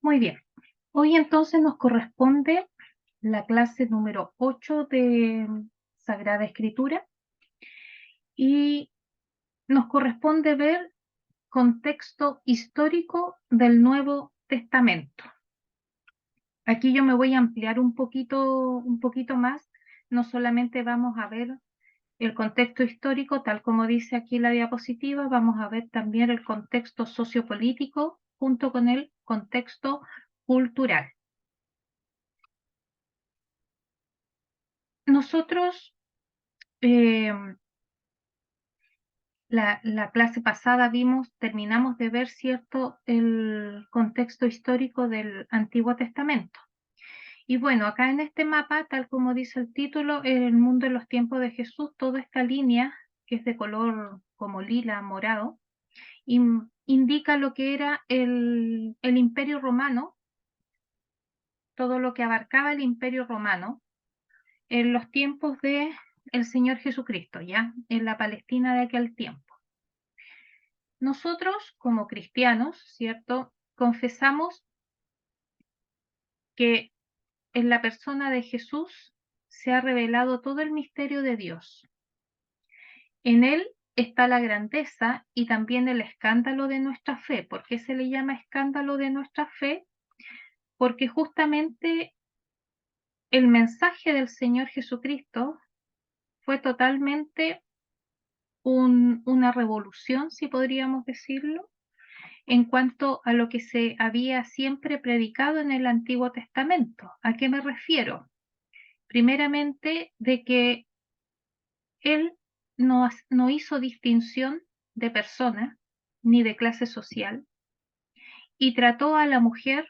Muy bien. Hoy entonces nos corresponde la clase número 8 de Sagrada Escritura y nos corresponde ver contexto histórico del Nuevo Testamento. Aquí yo me voy a ampliar un poquito más. No solamente vamos a ver el contexto histórico, tal como dice aquí la diapositiva, vamos a ver también el contexto sociopolítico junto con el contexto cultural. Nosotros eh, la clase pasada terminamos de ver, ¿cierto?, el contexto histórico del Antiguo Testamento. Y bueno, acá en este mapa, tal como dice el título, el mundo en los tiempos de Jesús, toda esta línea, que es de color como lila, morado, indica lo que era el Imperio Romano, todo lo que abarcaba el Imperio Romano en los tiempos de el Señor Jesucristo, ya, en la Palestina de aquel tiempo. Nosotros, como cristianos, ¿cierto? Confesamos que en la persona de Jesús se ha revelado todo el misterio de Dios. En él está la grandeza y también el escándalo de nuestra fe. ¿Por qué se le llama escándalo de nuestra fe? Porque justamente el mensaje del Señor Jesucristo fue totalmente una revolución, si podríamos decirlo, en cuanto a lo que se había siempre predicado en el Antiguo Testamento. ¿A qué me refiero? Primeramente, de que él no hizo distinción de persona ni de clase social y trató a la mujer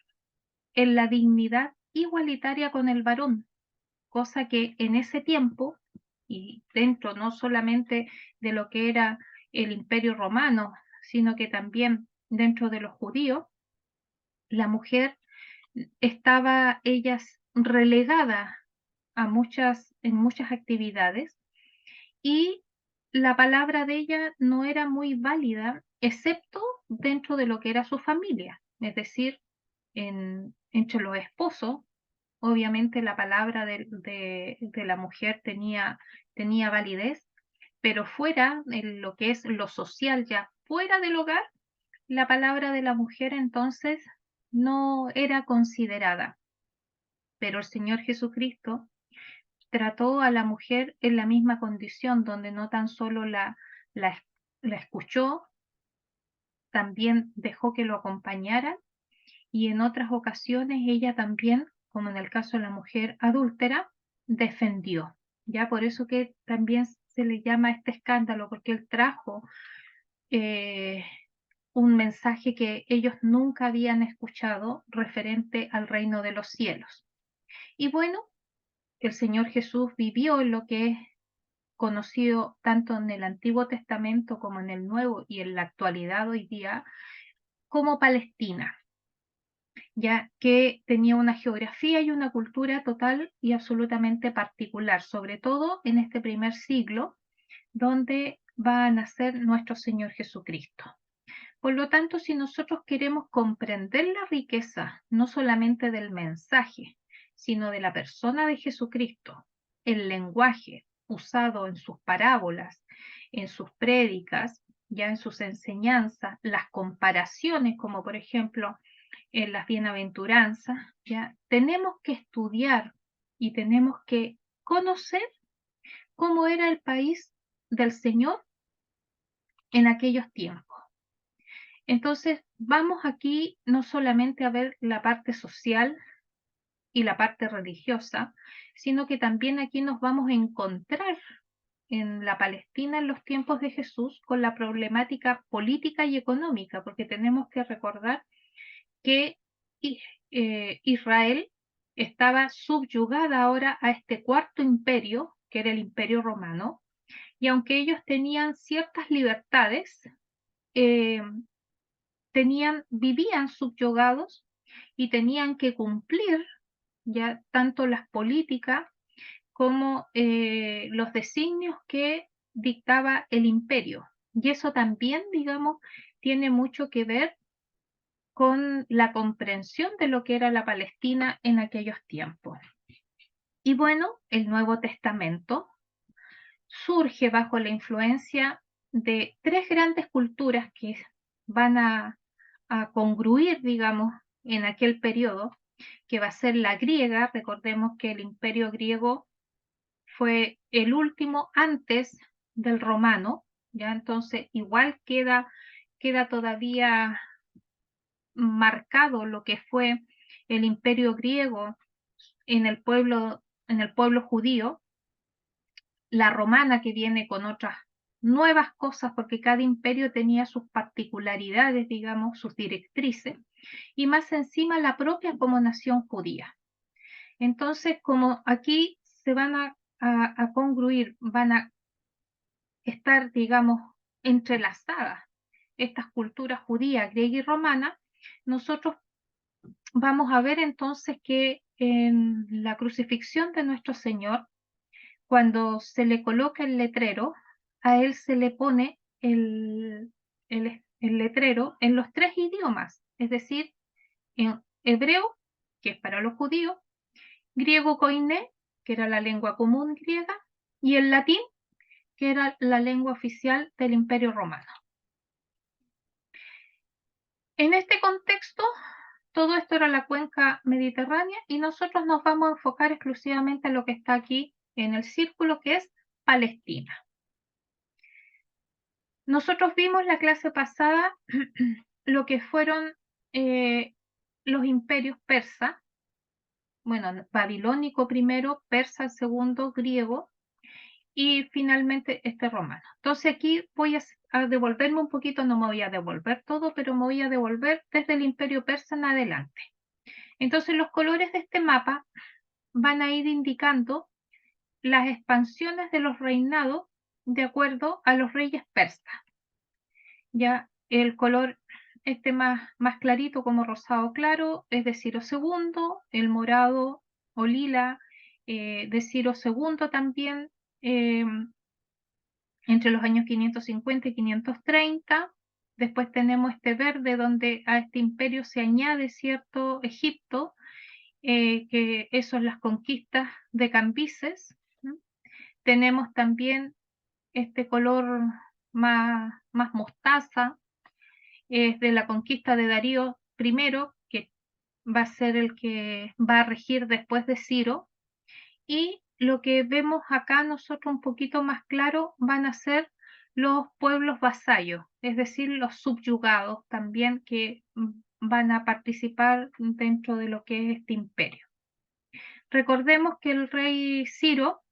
en la dignidad igualitaria con el varón, cosa que en ese tiempo, y dentro no solamente de lo que era el Imperio Romano, sino que también dentro de los judíos, la mujer estaba ellas relegada en muchas actividades y la palabra de ella no era muy válida, excepto dentro de lo que era su familia, es decir, entre los esposos, obviamente la palabra de la mujer tenía validez, pero fuera de lo que es lo social, ya fuera del hogar, la palabra de la mujer entonces no era considerada. Pero el Señor Jesucristo trató a la mujer en la misma condición, donde no tan solo la, la escuchó, también dejó que lo acompañara y en otras ocasiones ella también, como en el caso de la mujer adúltera, defendió. Ya por eso que también se le llama este escándalo, porque él trajo eh, un mensaje que ellos nunca habían escuchado referente al reino de los cielos. Y bueno, el Señor Jesús vivió en lo que es conocido tanto en el Antiguo Testamento como en el Nuevo y en la actualidad hoy día como Palestina, ya que tenía una geografía y una cultura total y absolutamente particular, sobre todo en este primer siglo, donde va a nacer nuestro Señor Jesucristo. Por lo tanto, si nosotros queremos comprender la riqueza no solamente del mensaje, sino de la persona de Jesucristo, el lenguaje usado en sus parábolas, en sus prédicas, ya en sus enseñanzas, las comparaciones, como por ejemplo en las bienaventuranzas, ya tenemos que estudiar y tenemos que conocer cómo era el país del Señor en aquellos tiempos. Entonces, vamos aquí no solamente a ver la parte social y la parte religiosa, sino que también aquí nos vamos a encontrar en la Palestina en los tiempos de Jesús con la problemática política y económica, porque tenemos que recordar que Israel estaba subyugada ahora a este cuarto imperio, que era el Imperio Romano, y aunque ellos tenían ciertas libertades, eh, vivían subyugados y tenían que cumplir ya tanto las políticas como los designios que dictaba el imperio. Y eso también, digamos, tiene mucho que ver con la comprensión de lo que era la Palestina en aquellos tiempos. Y bueno, el Nuevo Testamento surge bajo la influencia de tres grandes culturas que van a congruir, digamos, en aquel periodo, que va a ser la griega. Recordemos que el imperio griego fue el último antes del romano, ya entonces igual queda todavía marcado lo que fue el imperio griego en el pueblo judío, la romana que viene con otras nuevas cosas, porque cada imperio tenía sus particularidades, digamos, sus directrices, y más encima la propia como nación judía. Entonces, como aquí se van a congruir, van a estar, digamos, entrelazadas estas culturas judía, griega y romana, nosotros vamos a ver entonces que en la crucifixión de nuestro Señor, cuando se le coloca el letrero, a él se le pone el letrero en los tres idiomas, es decir, en hebreo, que es para los judíos, griego koiné, que era la lengua común griega, y el latín, que era la lengua oficial del Imperio Romano. En este contexto, todo esto era la cuenca mediterránea y nosotros nos vamos a enfocar exclusivamente en lo que está aquí en el círculo, que es Palestina. Nosotros vimos la clase pasada lo que fueron los imperios persas, bueno, babilónico primero, persa segundo, griego, y finalmente este romano. Entonces aquí voy a devolverme un poquito, no me voy a devolver todo, pero me voy a devolver desde el imperio persa en adelante. Entonces los colores de este mapa van a ir indicando las expansiones de los reinados de acuerdo a los reyes persas. Ya el color este más clarito como rosado claro es de Ciro II, el morado o lila de Ciro II también, entre los años 550 y 530. Después tenemos este verde donde a este imperio se añade cierto Egipto, que eso es las conquistas de Cambises. Tenemos también este color más mostaza, es de la conquista de Darío I, que va a ser el que va a regir después de Ciro. Y lo que vemos acá nosotros un poquito más claro van a ser los pueblos vasallos, es decir, los subyugados también que van a participar dentro de lo que es este imperio. Recordemos que el rey Ciro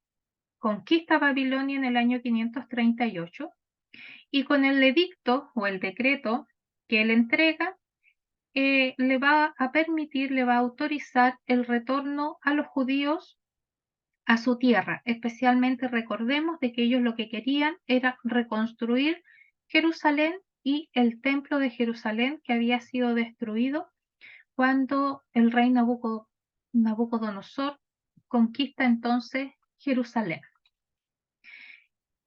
conquista Babilonia en el año 538 y con el edicto o el decreto que él entrega, le va a permitir, le va a autorizar el retorno a los judíos a su tierra. Especialmente recordemos de que ellos lo que querían era reconstruir Jerusalén y el templo de Jerusalén que había sido destruido cuando el rey Nabucodonosor conquista entonces Jerusalén.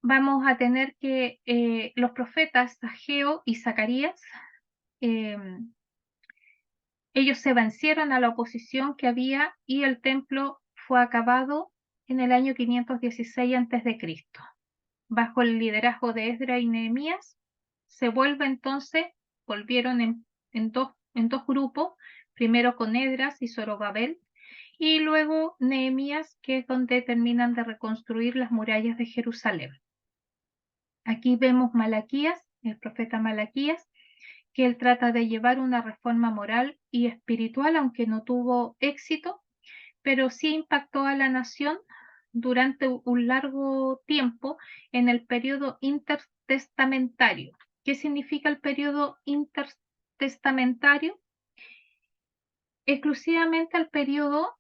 Vamos a tener que los profetas Ageo y Zacarías, ellos se vencieron a la oposición que había y el templo fue acabado en el año 516 a.C. Bajo el liderazgo de Esdras y Nehemías, se vuelve entonces, volvieron en dos grupos, primero con Esdras y Zorobabel, y luego Nehemías, que es donde terminan de reconstruir las murallas de Jerusalén. Aquí vemos Malaquías, el profeta Malaquías, que él trata de llevar una reforma moral y espiritual, aunque no tuvo éxito, pero sí impactó a la nación durante un largo tiempo en el periodo intertestamentario. ¿Qué significa el periodo intertestamentario? Exclusivamente el periodo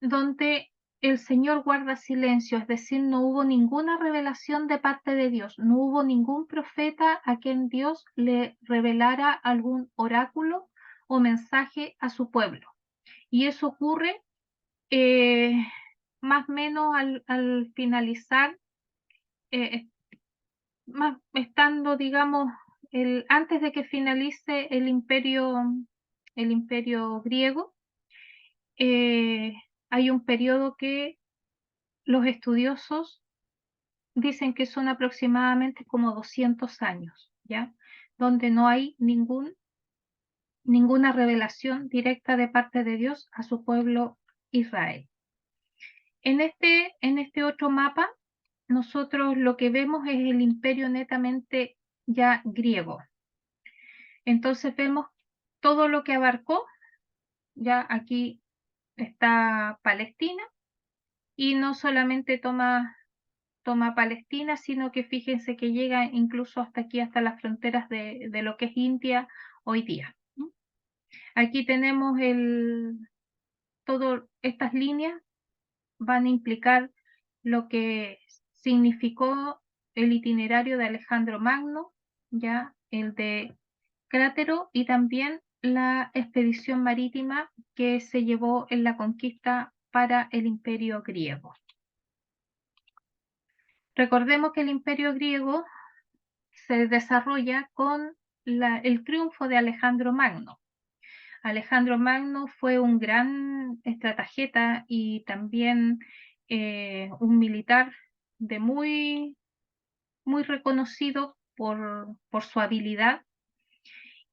donde el Señor guarda silencio, es decir, no hubo ninguna revelación de parte de Dios, no hubo ningún profeta a quien Dios le revelara algún oráculo o mensaje a su pueblo. Y eso ocurre más o menos al finalizar, eh, estando, digamos, antes de que finalice el imperio el imperio griego, hay un periodo que los estudiosos dicen que son aproximadamente como 200 años, ¿ya? Donde no hay ninguna revelación directa de parte de Dios a su pueblo Israel. En este otro mapa, nosotros lo que vemos es el imperio netamente ya griego. Entonces vemos todo lo que abarcó, ya aquí está Palestina, y no solamente toma Palestina, sino que fíjense que llega incluso hasta aquí, hasta las fronteras de lo que es India hoy día. Aquí tenemos todas estas líneas van a implicar lo que significó el itinerario de Alejandro Magno, ya el de Crátero, y también la expedición marítima que se llevó en la conquista para el imperio griego. Recordemos que el imperio griego se desarrolla con el triunfo de Alejandro Magno. Alejandro Magno fue un gran estratageta y también un militar de muy reconocido por su habilidad,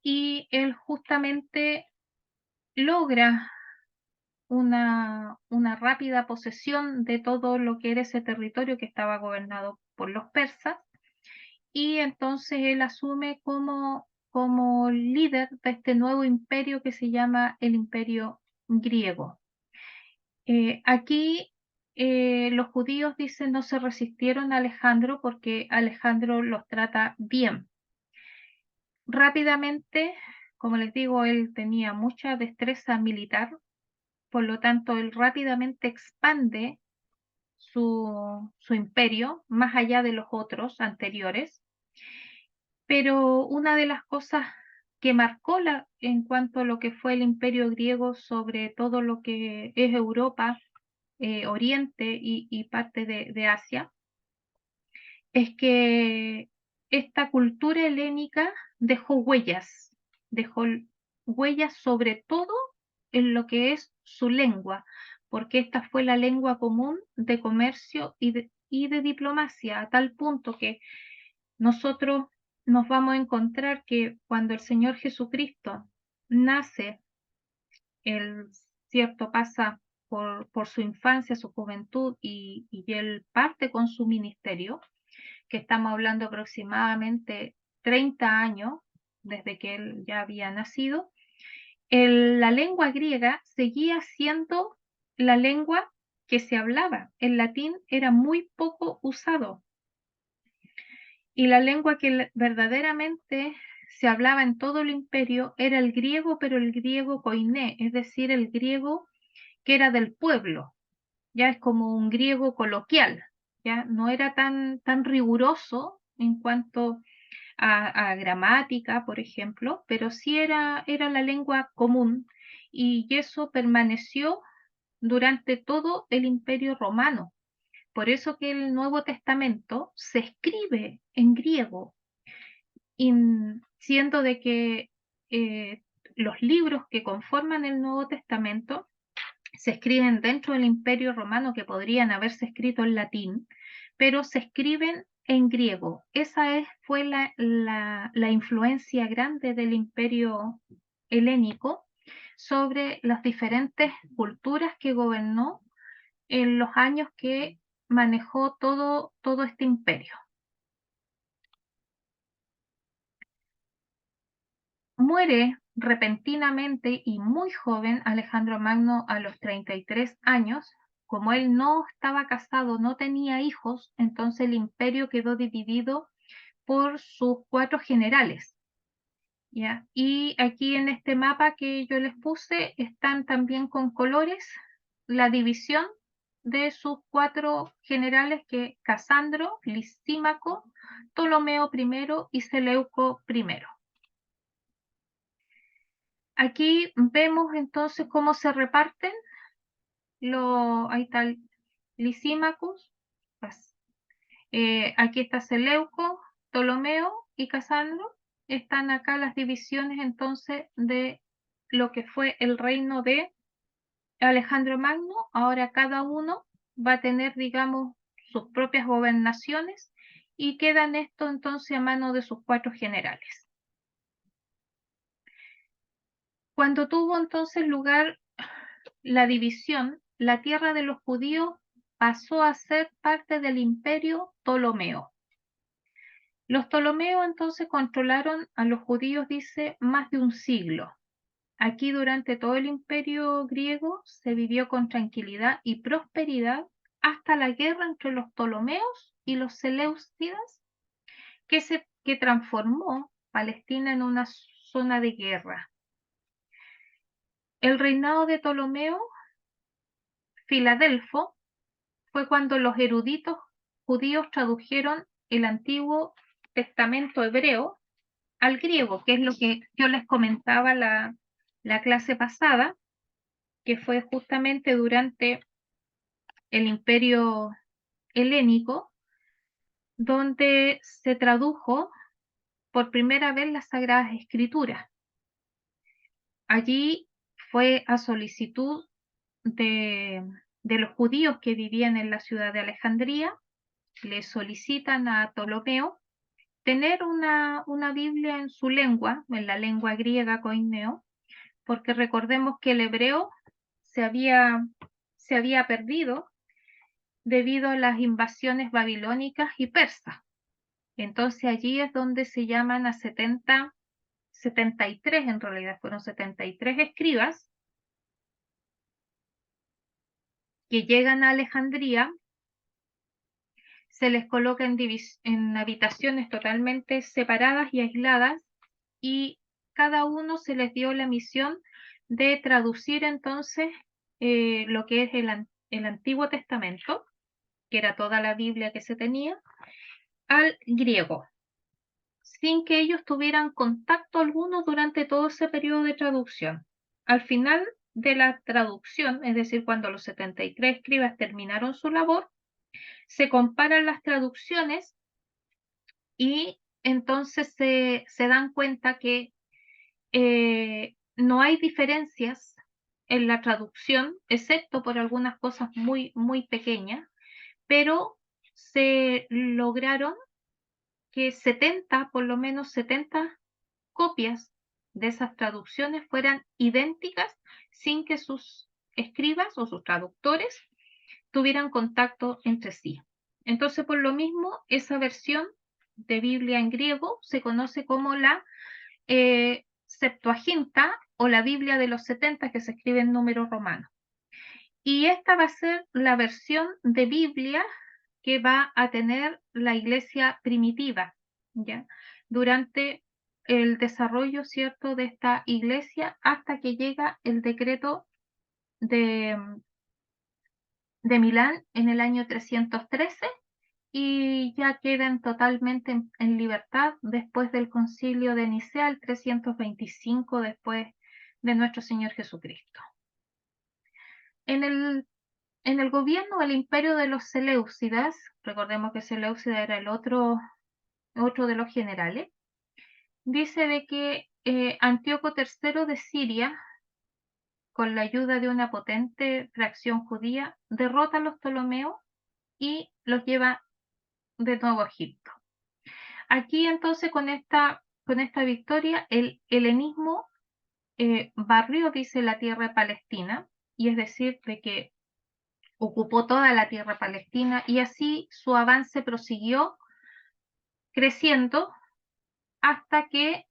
y él justamente logra una rápida posesión de todo lo que era ese territorio que estaba gobernado por los persas, y entonces él asume como líder de este nuevo imperio que se llama el imperio griego. Aquí los judíos dicen no se resistieron a Alejandro porque Alejandro los trata bien. Rápidamente, como les digo, él tenía mucha destreza militar, por lo tanto él rápidamente expande su imperio más allá de los otros anteriores. Pero una de las cosas que marcó en cuanto a lo que fue el imperio griego sobre todo lo que es Europa, Oriente y parte de Asia, es que esta cultura helénica dejó huellas sobre todo en lo que es su lengua, porque esta fue la lengua común de comercio y de diplomacia, a tal punto que nosotros nos vamos a encontrar que cuando el Señor Jesucristo nace, él, cierto, pasa por su infancia, su juventud, y él parte con su ministerio, que estamos hablando aproximadamente 30 años desde que él ya había nacido. La lengua griega seguía siendo la lengua que se hablaba. El latín era muy poco usado, y la lengua que verdaderamente se hablaba en todo el imperio era el griego, pero el griego koiné, es decir, el griego que era del pueblo. Ya es como un griego coloquial, ya no era tan riguroso en cuanto a gramática, por ejemplo, pero sí era la lengua común, y eso permaneció durante todo el imperio romano. Por eso que el Nuevo Testamento se escribe en griego, y siendo de que eh, los libros que conforman el Nuevo Testamento se escriben dentro del Imperio Romano, que podrían haberse escrito en latín, pero se escriben en griego. Esa fue la influencia grande del Imperio helénico sobre las diferentes culturas que gobernó en los años que manejó todo este imperio. Muere repentinamente y muy joven Alejandro Magno a los 33 años. Como él no estaba casado, no tenía hijos, entonces el imperio quedó dividido por sus 4 generales, ¿ya? Y aquí en este mapa que yo les puse están también con colores la división de sus 4 generales, que Casandro, Lisímaco, Ptolomeo I y Seleuco I. Aquí vemos entonces cómo se reparten. Ahí está Lisímacos, aquí está Seleuco, Ptolomeo y Casandro. Están acá las divisiones entonces de lo que fue el reino de Alejandro Magno. Ahora cada uno va a tener, digamos, sus propias gobernaciones y quedan esto entonces a mano de sus 4 generales. Cuando tuvo entonces lugar la división, la tierra de los judíos pasó a ser parte del imperio Ptolomeo. Los Ptolomeos entonces controlaron a los judíos, dice, más de un siglo. Aquí durante todo el imperio griego se vivió con tranquilidad y prosperidad hasta la guerra entre los Ptolomeos y los Seleucidas, que transformó Palestina en una zona de guerra. El reinado de Ptolomeo Filadelfo fue cuando los eruditos judíos tradujeron el Antiguo Testamento hebreo al griego, que es lo que yo les comentaba la clase pasada, que fue justamente durante el Imperio Helénico, donde se tradujo por primera vez las Sagradas Escrituras. Allí fue a solicitud de los judíos que vivían en la ciudad de Alejandría, le solicitan a Ptolomeo tener una Biblia en su lengua, en la lengua griega koineo, porque recordemos que el hebreo se había perdido debido a las invasiones babilónicas y persas. Entonces allí es donde se llaman a 73 en realidad, fueron 73 escribas que llegan a Alejandría, se les coloca en habitaciones totalmente separadas y aisladas, y cada uno se les dio la misión de traducir entonces lo que es el Antiguo Testamento, que era toda la Biblia que se tenía, al griego, sin que ellos tuvieran contacto alguno durante todo ese periodo de traducción. Al final de la traducción, es decir, cuando los 73 escribas terminaron su labor, se comparan las traducciones y entonces se dan cuenta que no hay diferencias en la traducción, excepto por algunas cosas muy, muy pequeñas, pero se lograron que 70, por lo menos 70 copias de esas traducciones fueran idénticas sin que sus escribas o sus traductores tuvieran contacto entre sí. Entonces, por lo mismo, esa versión de Biblia en griego se conoce como la Septuaginta o la Biblia de los 70, que se escribe en números romanos. Y esta va a ser la versión de Biblia que va a tener la iglesia primitiva, ¿ya? Durante el desarrollo, ¿cierto?, de esta iglesia hasta que llega el decreto de, de Milán en el año 313 y ya quedan totalmente en libertad después del concilio de Nicea, el 325 después de nuestro Señor Jesucristo. En el gobierno del imperio de los Seleucidas, recordemos que Seleucida era el otro de los generales, dice de que Antíoco III de Siria, con la ayuda de una potente fracción judía, derrota a los Ptolomeos y los lleva de nuevo a Egipto. Aquí entonces con esta victoria el helenismo barrió, dice, la tierra palestina, y es decir, de que ocupó toda la tierra palestina y así su avance prosiguió creciendo hasta que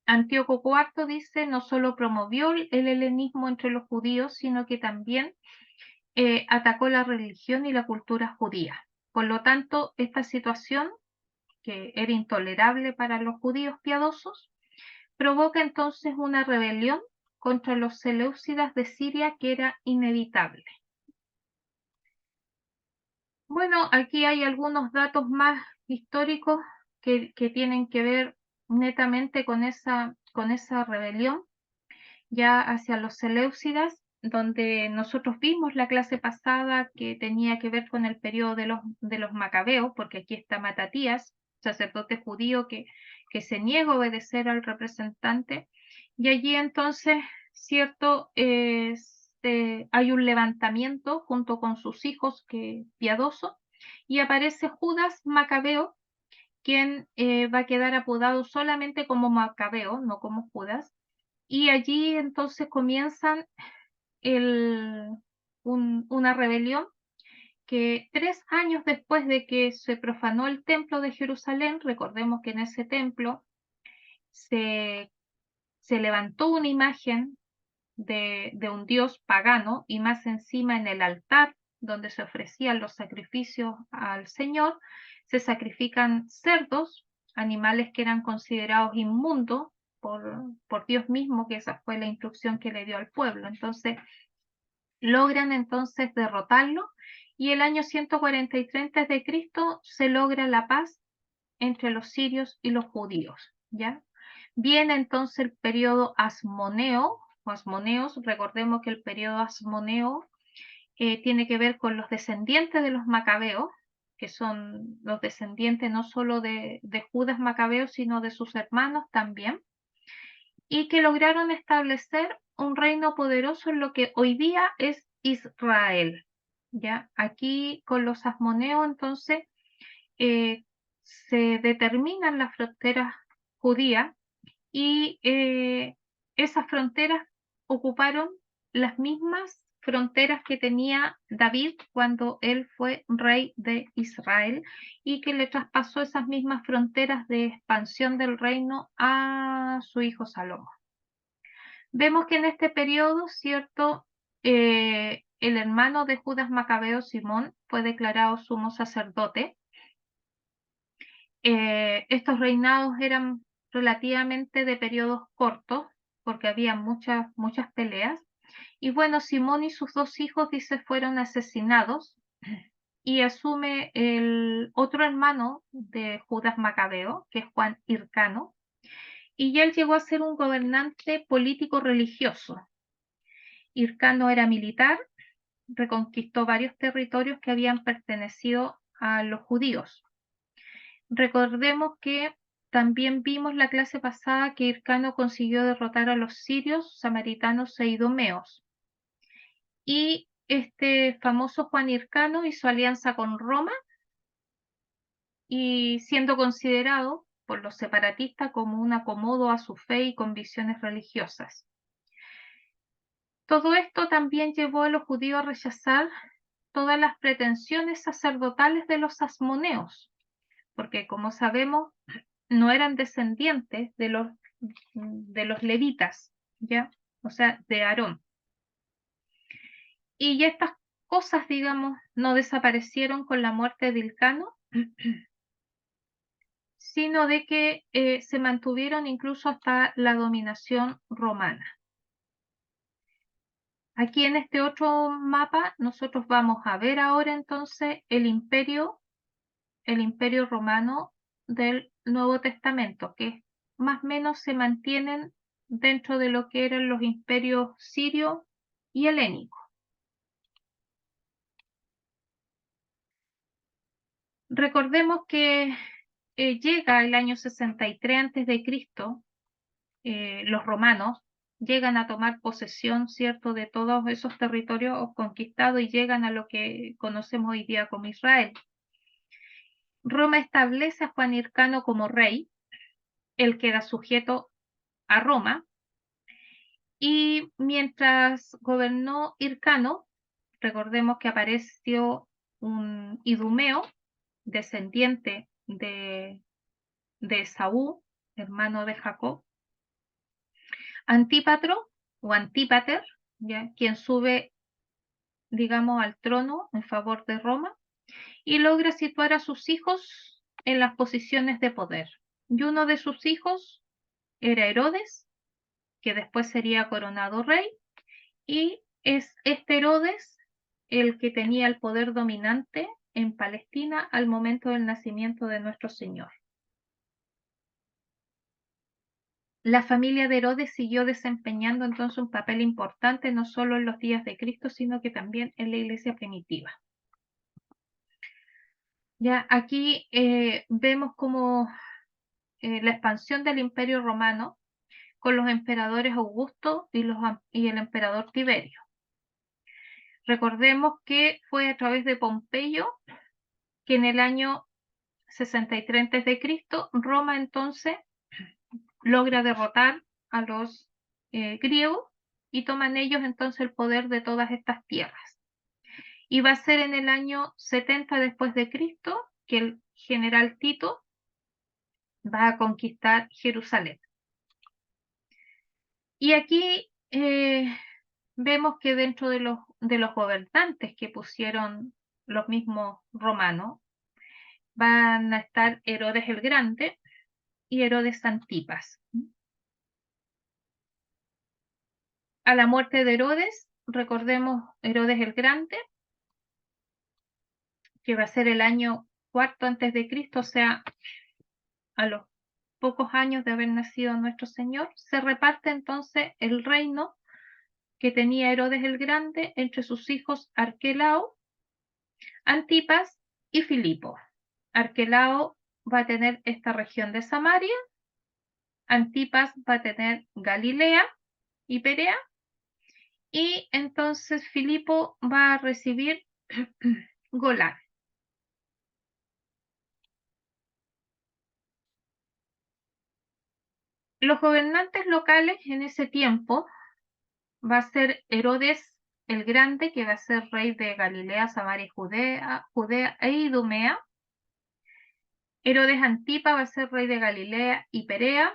Antíoco IV, dice, no solo promovió el helenismo entre los judíos, sino que también atacó la religión y la cultura judía. Por lo tanto, esta situación, que era intolerable para los judíos piadosos, provoca entonces una rebelión contra los seleucidas de Siria que era inevitable. Bueno, aquí hay algunos datos más históricos que tienen que ver netamente con esa rebelión ya hacia los seleucidas, donde nosotros vimos la clase pasada que tenía que ver con el periodo de los macabeos, porque aquí está Matatías, sacerdote judío que se niega a obedecer al representante, Y allí entonces, cierto, hay un levantamiento junto con sus hijos piadoso, y aparece Judas Macabeo, quien va a quedar apodado solamente como Macabeo, no como Judas. Y allí entonces comienzan una rebelión que 3 años después de que se profanó el templo de Jerusalén, recordemos que en ese templo se, se levantó una imagen de un dios pagano, y más encima en el altar donde se ofrecían los sacrificios al Señor, se sacrifican cerdos, animales que eran considerados inmundos por Dios mismo, que esa fue la instrucción que le dio al pueblo. Entonces, logran entonces derrotarlo, y el año 143 a.C. se logra la paz entre los sirios y los judíos, ¿ya? Viene entonces el periodo asmoneo o asmoneos. Recordemos que el periodo asmoneo tiene que ver con los descendientes de los macabeos, que son los descendientes no solo de Judas Macabeo, sino de sus hermanos también, y que lograron establecer un reino poderoso en lo que hoy día es Israel. ¿Ya? Aquí con los asmoneos entonces eh, se determinan las fronteras judías, y esas fronteras ocuparon las mismas fronteras que tenía David cuando él fue rey de Israel, y que le traspasó esas mismas fronteras de expansión del reino a su hijo Salomón. Vemos que en este periodo, ¿cierto? El hermano de Judas Macabeo, Simón, fue declarado sumo sacerdote. Estos reinados eran relativamente de periodos cortos, porque había muchas peleas. Y bueno, Simón y sus 2 hijos, dice, fueron asesinados, y asume el otro hermano de Judas Macabeo, que es Juan Hircano, y él llegó a ser un gobernante político religioso. Hircano era militar, reconquistó varios territorios que habían pertenecido a los judíos. Recordemos que también vimos la clase pasada que Hircano consiguió derrotar a los sirios, samaritanos e idumeos. Y este famoso Juan Hircano hizo alianza con Roma, y siendo considerado por los separatistas como un acomodo a su fe y convicciones religiosas. Todo esto también llevó a los judíos a rechazar todas las pretensiones sacerdotales de los asmoneos, porque como sabemos, no eran descendientes de los levitas, ¿ya? O sea, de Aarón. Y estas cosas, digamos, no desaparecieron con la muerte de Hilcano, sino de que se mantuvieron incluso hasta la dominación romana. Aquí en este otro mapa nosotros vamos a ver ahora entonces el imperio romano del Nuevo Testamento, que más o menos se mantienen dentro de lo que eran los imperios sirio y helénico. Recordemos que llega el año 63 a.C., los romanos llegan a tomar posesión, ¿cierto?, de todos esos territorios conquistados, y llegan a lo que conocemos hoy día como Israel. Roma establece a Juan Hircano como rey, él queda sujeto a Roma, y mientras gobernó Hircano, recordemos que apareció un idumeo, descendiente de Esaú, hermano de Jacob, Antípatro o Antípater, ¿ya? Quien sube, digamos, al trono en favor de Roma, y logra situar a sus hijos en las posiciones de poder. Y uno de sus hijos era Herodes, que después sería coronado rey, y es este Herodes el que tenía el poder dominante en Palestina al momento del nacimiento de nuestro Señor. La familia de Herodes siguió desempeñando entonces un papel importante no solo en los días de Cristo, sino que también en la iglesia primitiva. Ya aquí vemos como la expansión del Imperio Romano con los emperadores Augusto y el emperador Tiberio. Recordemos que fue a través de Pompeyo que en el año 63 a.C., Roma entonces logra derrotar a los griegos y toman ellos entonces el poder de todas estas tierras. Y va a ser en el año 70 después de Cristo que el general Tito va a conquistar Jerusalén. Y aquí vemos que dentro de los gobernantes que pusieron los mismos romanos van a estar Herodes el Grande y Herodes Antipas. A la muerte de Herodes, recordemos Herodes el Grande, que va a ser el año 4 antes de Cristo, o sea, a los pocos años de haber nacido nuestro Señor, se reparte entonces el reino que tenía Herodes el Grande entre sus hijos Arquelao, Antipas y Filipo. Arquelao va a tener esta región de Samaria, Antipas va a tener Galilea y Perea, y entonces Filipo va a recibir Golán. Los gobernantes locales en ese tiempo va a ser Herodes el Grande, que va a ser rey de Galilea, Samaria y Judea e Idumea. Herodes Antipa va a ser rey de Galilea y Perea.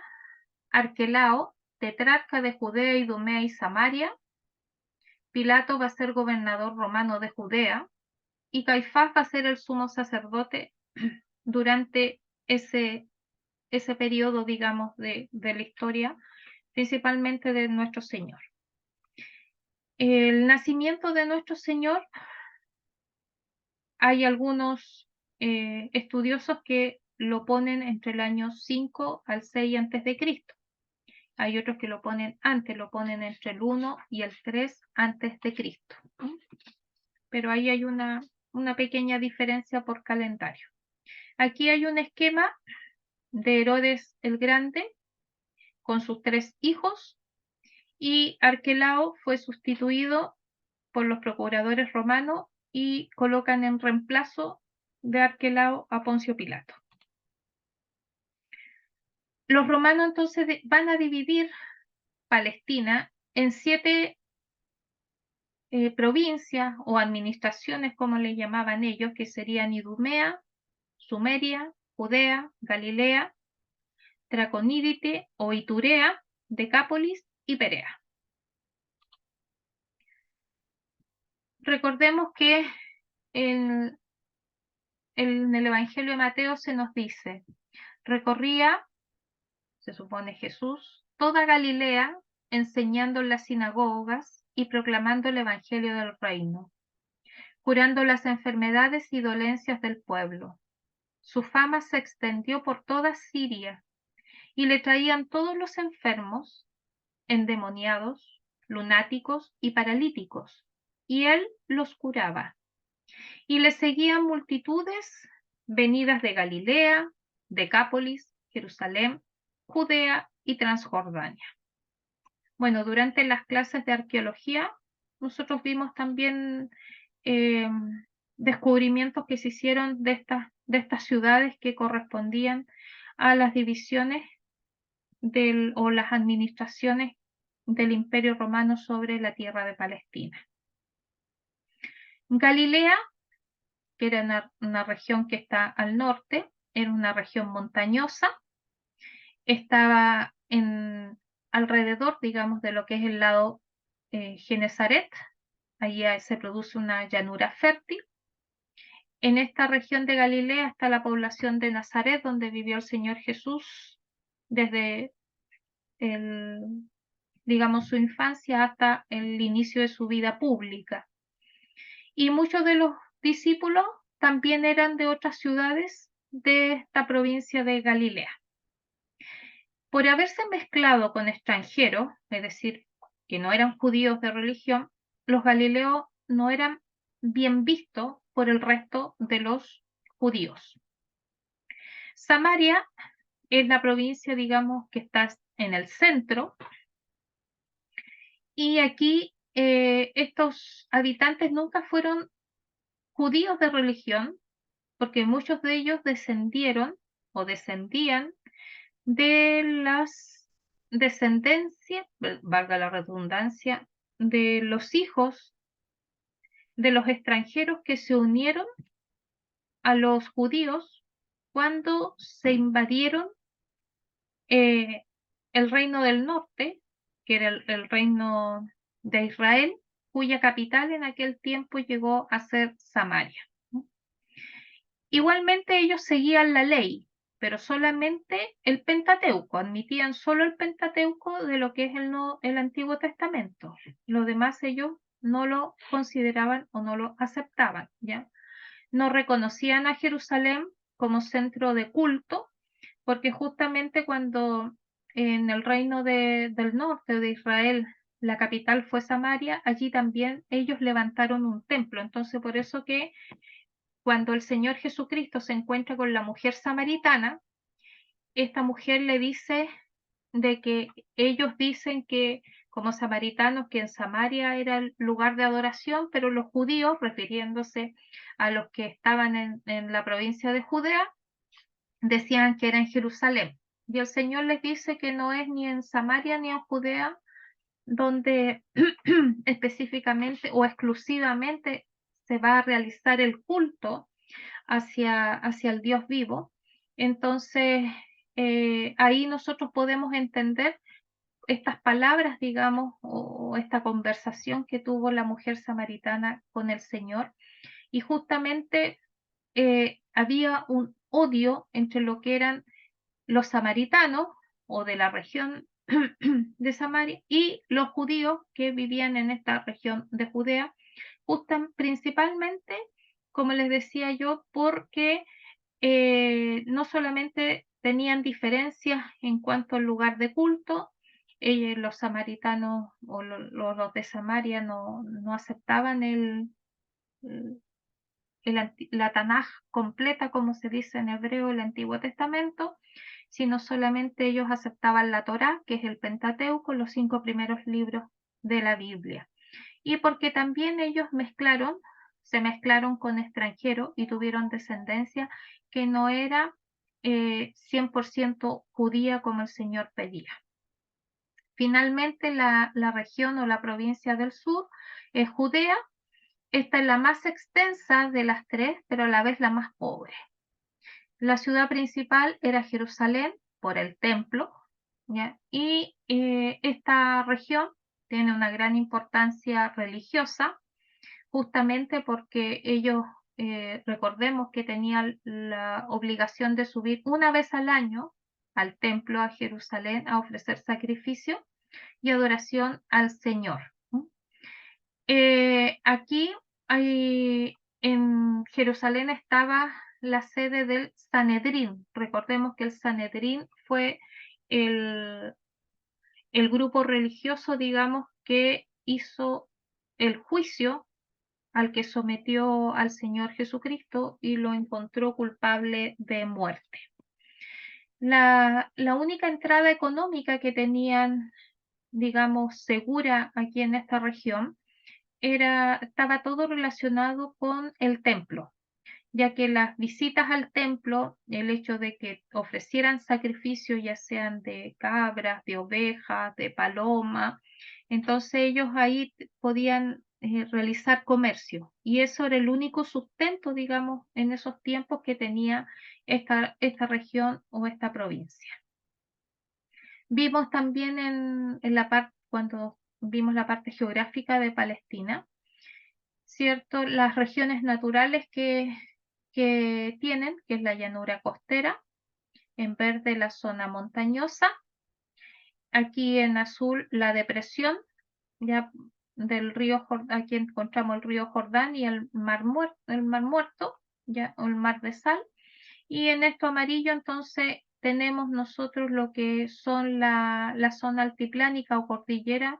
Arquelao, tetrarca de Judea, Idumea y Samaria. Pilato va a ser gobernador romano de Judea. Y Caifás va a ser el sumo sacerdote durante ese periodo, digamos, de la historia, principalmente de nuestro Señor. El nacimiento de nuestro Señor, hay algunos estudiosos que lo ponen entre el año 5 al 6 antes de Cristo. Hay otros que lo ponen antes, lo ponen entre el 1 y el 3 antes de Cristo. Pero ahí hay una pequeña diferencia por calendario. Aquí hay un esquema de Herodes el Grande con sus 3 hijos, y Arquelao fue sustituido por los procuradores romanos y colocan en reemplazo de Arquelao a Poncio Pilato. Los romanos entonces van a dividir Palestina en 7 provincias o administraciones, como le llamaban ellos, que serían Idumea, Sumeria, Judea, Galilea, Traconídite o Iturea, Decápolis y Perea. Recordemos que en el Evangelio de Mateo se nos dice: recorría, se supone Jesús, toda Galilea, enseñando en las sinagogas y proclamando el Evangelio del reino, curando las enfermedades y dolencias del pueblo. Su fama se extendió por toda Siria, y le traían todos los enfermos, endemoniados, lunáticos y paralíticos, y él los curaba. Y le seguían multitudes venidas de Galilea, Decápolis, Jerusalén, Judea y Transjordania. Bueno, durante las clases de arqueología, nosotros vimos también descubrimientos que se hicieron de estas ciudades que correspondían a las divisiones o las administraciones del Imperio Romano sobre la tierra de Palestina. Galilea, que era una región que está al norte, era una región montañosa, estaba alrededor, digamos, de lo que es el lado Genesaret. Allí se produce una llanura fértil. En esta región de Galilea está la población de Nazaret, donde vivió el Señor Jesús desde digamos, su infancia hasta el inicio de su vida pública. Y muchos de los discípulos también eran de otras ciudades de esta provincia de Galilea. Por haberse mezclado con extranjeros, es decir, que no eran judíos de religión, los galileos no eran bien vistos por el resto de los judíos. Samaria es la provincia, digamos, que está en el centro, y aquí estos habitantes nunca fueron judíos de religión, porque muchos de ellos descendieron o descendían de las descendencias, valga la redundancia, de los hijos de los extranjeros que se unieron a los judíos cuando se invadieron eh, el reino del norte, que era el reino de Israel, cuya capital en aquel tiempo llegó a ser Samaria, ¿no? Igualmente ellos seguían la ley, pero solamente el Pentateuco, admitían solo el Pentateuco de lo que es el Antiguo Testamento. Lo demás ellos no lo consideraban o no lo aceptaban, ¿ya? No reconocían a Jerusalén como centro de culto, porque justamente cuando en el reino del norte de Israel la capital fue Samaria, allí también ellos levantaron un templo. Entonces, por eso que cuando el Señor Jesucristo se encuentra con la mujer samaritana, esta mujer le dice de que ellos dicen que como samaritanos que en Samaria era el lugar de adoración, pero los judíos, refiriéndose a los que estaban en la provincia de Judea, decían que era en Jerusalén. Y el Señor les dice que no es ni en Samaria ni en Judea donde específicamente o exclusivamente se va a realizar el culto hacia el Dios vivo. Entonces, ahí nosotros podemos entender estas palabras, digamos, o esta conversación que tuvo la mujer samaritana con el Señor. Y justamente había un odio entre lo que eran los samaritanos o de la región de Samaria y los judíos que vivían en esta región de Judea, principalmente, como les decía yo, porque no solamente tenían diferencias en cuanto al lugar de culto, los samaritanos o los de Samaria no aceptaban la Tanaj completa, como se dice en hebreo, el Antiguo Testamento, sino solamente ellos aceptaban la Torá, que es el Pentateuco, los 5 primeros libros de la Biblia. Y porque también ellos se mezclaron con extranjeros y tuvieron descendencia que no era 100% judía como el Señor pedía. Finalmente, la región o la provincia del sur es Judea. Esta es la más extensa de las tres, pero a la vez la más pobre. La ciudad principal era Jerusalén por el templo, ¿ya? Y esta región tiene una gran importancia religiosa, justamente porque ellos, recordemos que tenían la obligación de subir una vez al año al templo a Jerusalén a ofrecer sacrificio y adoración al Señor. Aquí en Jerusalén estaba la sede del Sanedrín. Recordemos que el Sanedrín fue el, el grupo religioso, digamos, que hizo el juicio al que sometió al Señor Jesucristo y lo encontró culpable de muerte. La única entrada económica que tenían, digamos, segura aquí en esta región estaba todo relacionado con el templo, ya que las visitas al templo, el hecho de que ofrecieran sacrificios, ya sean de cabras, de ovejas, de paloma, entonces ellos ahí podían realizar comercio y eso era el único sustento, digamos, en esos tiempos que tenía esta región o esta provincia. Vimos también en la parte, cuando vimos la parte geográfica de Palestina, ¿cierto? Las regiones naturales que tienen, que es la llanura costera, en verde la zona montañosa, aquí en azul la depresión, ya del río Jordán, aquí encontramos el río Jordán y el mar Muerto, ya, o el mar de Sal, y en esto amarillo entonces tenemos nosotros lo que son la zona altiplánica o cordillera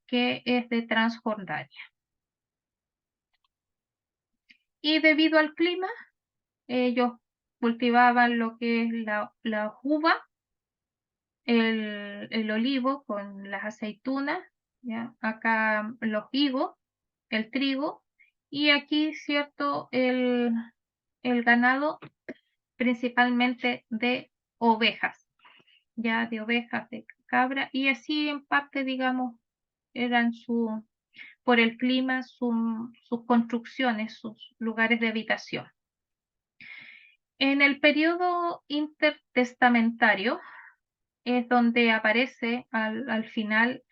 que es de Transjordania. Y debido al clima, ellos cultivaban lo que es la uva el olivo con las aceitunas, ¿ya? Acá los higos, el trigo, y aquí, ¿cierto? El ganado principalmente de ovejas, ya de ovejas, de cabra, y así en parte, digamos, eran por el clima, sus construcciones, sus lugares de habitación. En el periodo intertestamentario es donde aparece al final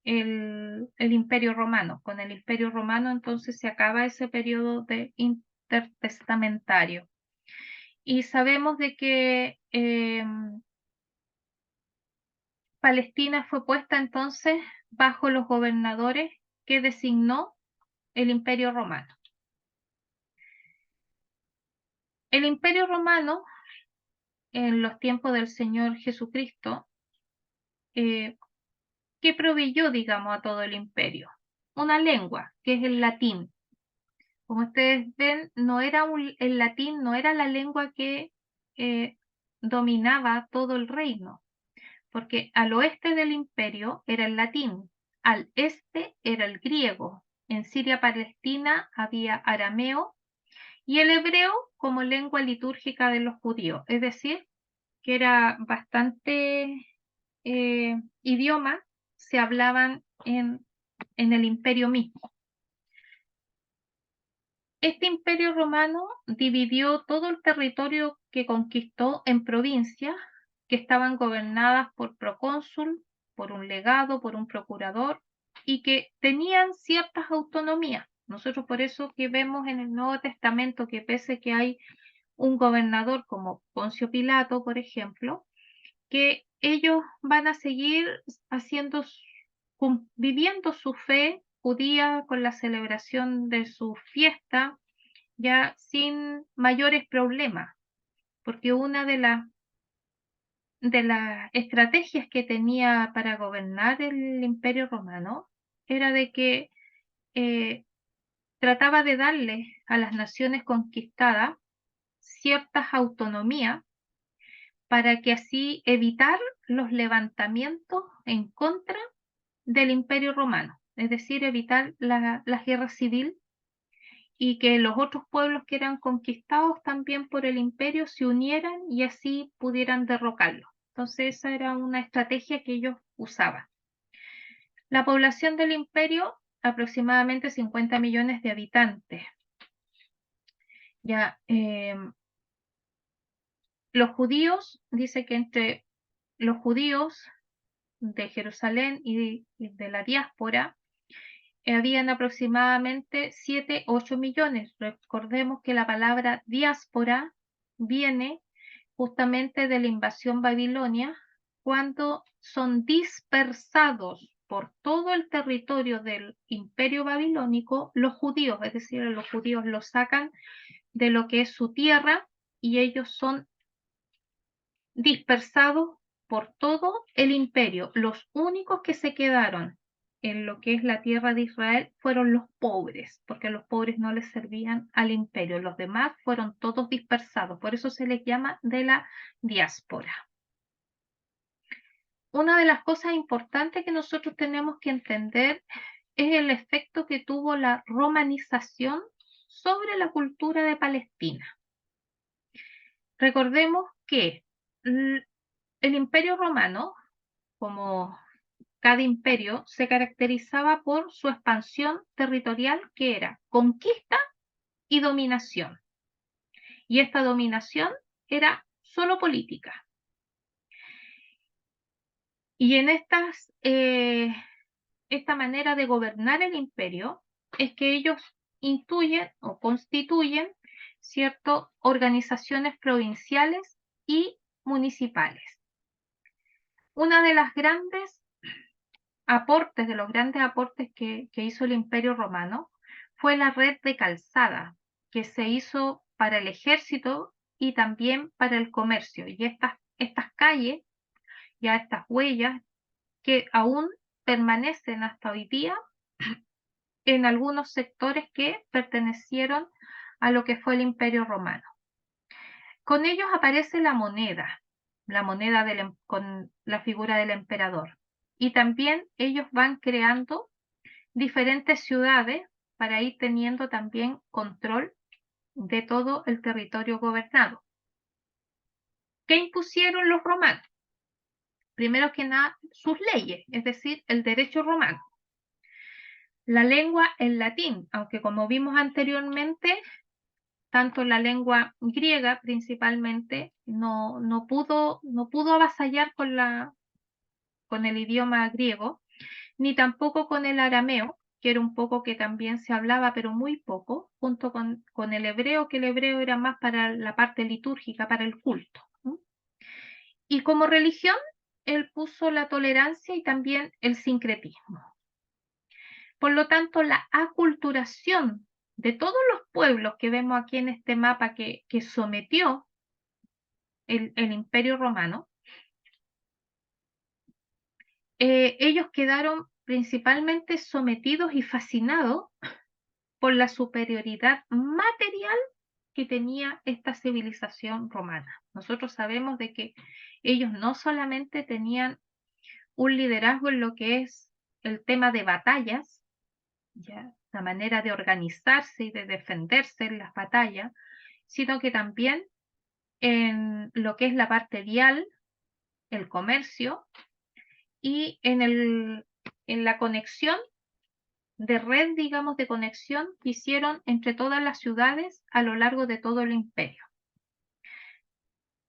el Imperio Romano. Con el Imperio Romano entonces se acaba ese periodo de intertestamentario. Y sabemos de que Palestina fue puesta entonces bajo los gobernadores que designó el Imperio Romano. El Imperio Romano, en los tiempos del Señor Jesucristo, ¿qué proveyó, digamos, a todo el imperio? Una lengua, que es el latín. Como ustedes ven, el latín no era la lengua que dominaba todo el reino, porque al oeste del imperio era el latín, al este era el griego, en Siria-Palestina había arameo y el hebreo como lengua litúrgica de los judíos, es decir, que era bastante idiomas se hablaban en el imperio mismo. Este imperio romano dividió todo el territorio que conquistó en provincias que estaban gobernadas por procónsul, por un legado, por un procurador y que tenían ciertas autonomías. Nosotros por eso que vemos en el Nuevo Testamento que pese que hay un gobernador como Poncio Pilato, por ejemplo, que ellos van a seguir haciendo, viviendo su fe judía con la celebración de su fiesta, ya sin mayores problemas, porque una de las estrategias que tenía para gobernar el Imperio Romano era de que eh, trataba de darle a las naciones conquistadas ciertas autonomías para que así evitar los levantamientos en contra del Imperio Romano, es decir, evitar la guerra civil y que los otros pueblos que eran conquistados también por el imperio se unieran y así pudieran derrocarlo. Entonces esa era una estrategia que ellos usaban. La población del imperio, aproximadamente 50 millones de habitantes. Ya, los judíos, dice que entre los judíos de Jerusalén y de la diáspora, habían aproximadamente 7, 8 millones. Recordemos que la palabra diáspora viene justamente de la invasión babilonia, cuando son dispersados por todo el territorio del imperio babilónico los judíos, es decir, los judíos los sacan de lo que es su tierra y ellos son dispersados por todo el imperio. Los únicos que se quedaron en lo que es la tierra de Israel fueron los pobres, porque los pobres no les servían al imperio. Los demás fueron todos dispersados, por eso se les llama de la diáspora. Una de las cosas importantes que nosotros tenemos que entender es el efecto que tuvo la romanización sobre la cultura de Palestina. Recordemos que el Imperio Romano, como cada imperio, se caracterizaba por su expansión territorial, que era conquista y dominación. Y esta dominación era solo política. Y en esta manera de gobernar el imperio es que ellos intuyen o constituyen ciertas organizaciones provinciales y municipales. Una de las grandes de los grandes aportes que hizo el Imperio Romano fue la red de calzada que se hizo para el ejército y también para el comercio. Y estas calles, ya estas huellas, que aún permanecen hasta hoy día en algunos sectores que pertenecieron a lo que fue el Imperio Romano. Con ellos aparece la moneda. la moneda con la figura del emperador. Y también ellos van creando diferentes ciudades para ir teniendo también control de todo el territorio gobernado. ¿Qué impusieron los romanos? Primero que nada, sus leyes, es decir, el derecho romano. La lengua, el latín, aunque como vimos anteriormente, tanto la lengua griega principalmente no pudo avasallar con el idioma griego, ni tampoco con el arameo, que era un poco que también se hablaba, pero muy poco, junto con el hebreo, que el hebreo era más para la parte litúrgica, para el culto. Y como religión, él puso la tolerancia y también el sincretismo. Por lo tanto, la aculturación de todos los pueblos que vemos aquí en este mapa que sometió el Imperio Romano, ellos quedaron principalmente sometidos y fascinados por la superioridad material que tenía esta civilización romana. Nosotros sabemos de que ellos no solamente tenían un liderazgo en lo que es el tema de batallas, ¿ya? La manera de organizarse y de defenderse en las batallas, sino que también en lo que es la parte vial, el comercio y en la conexión de red, digamos, de conexión que hicieron entre todas las ciudades a lo largo de todo el imperio.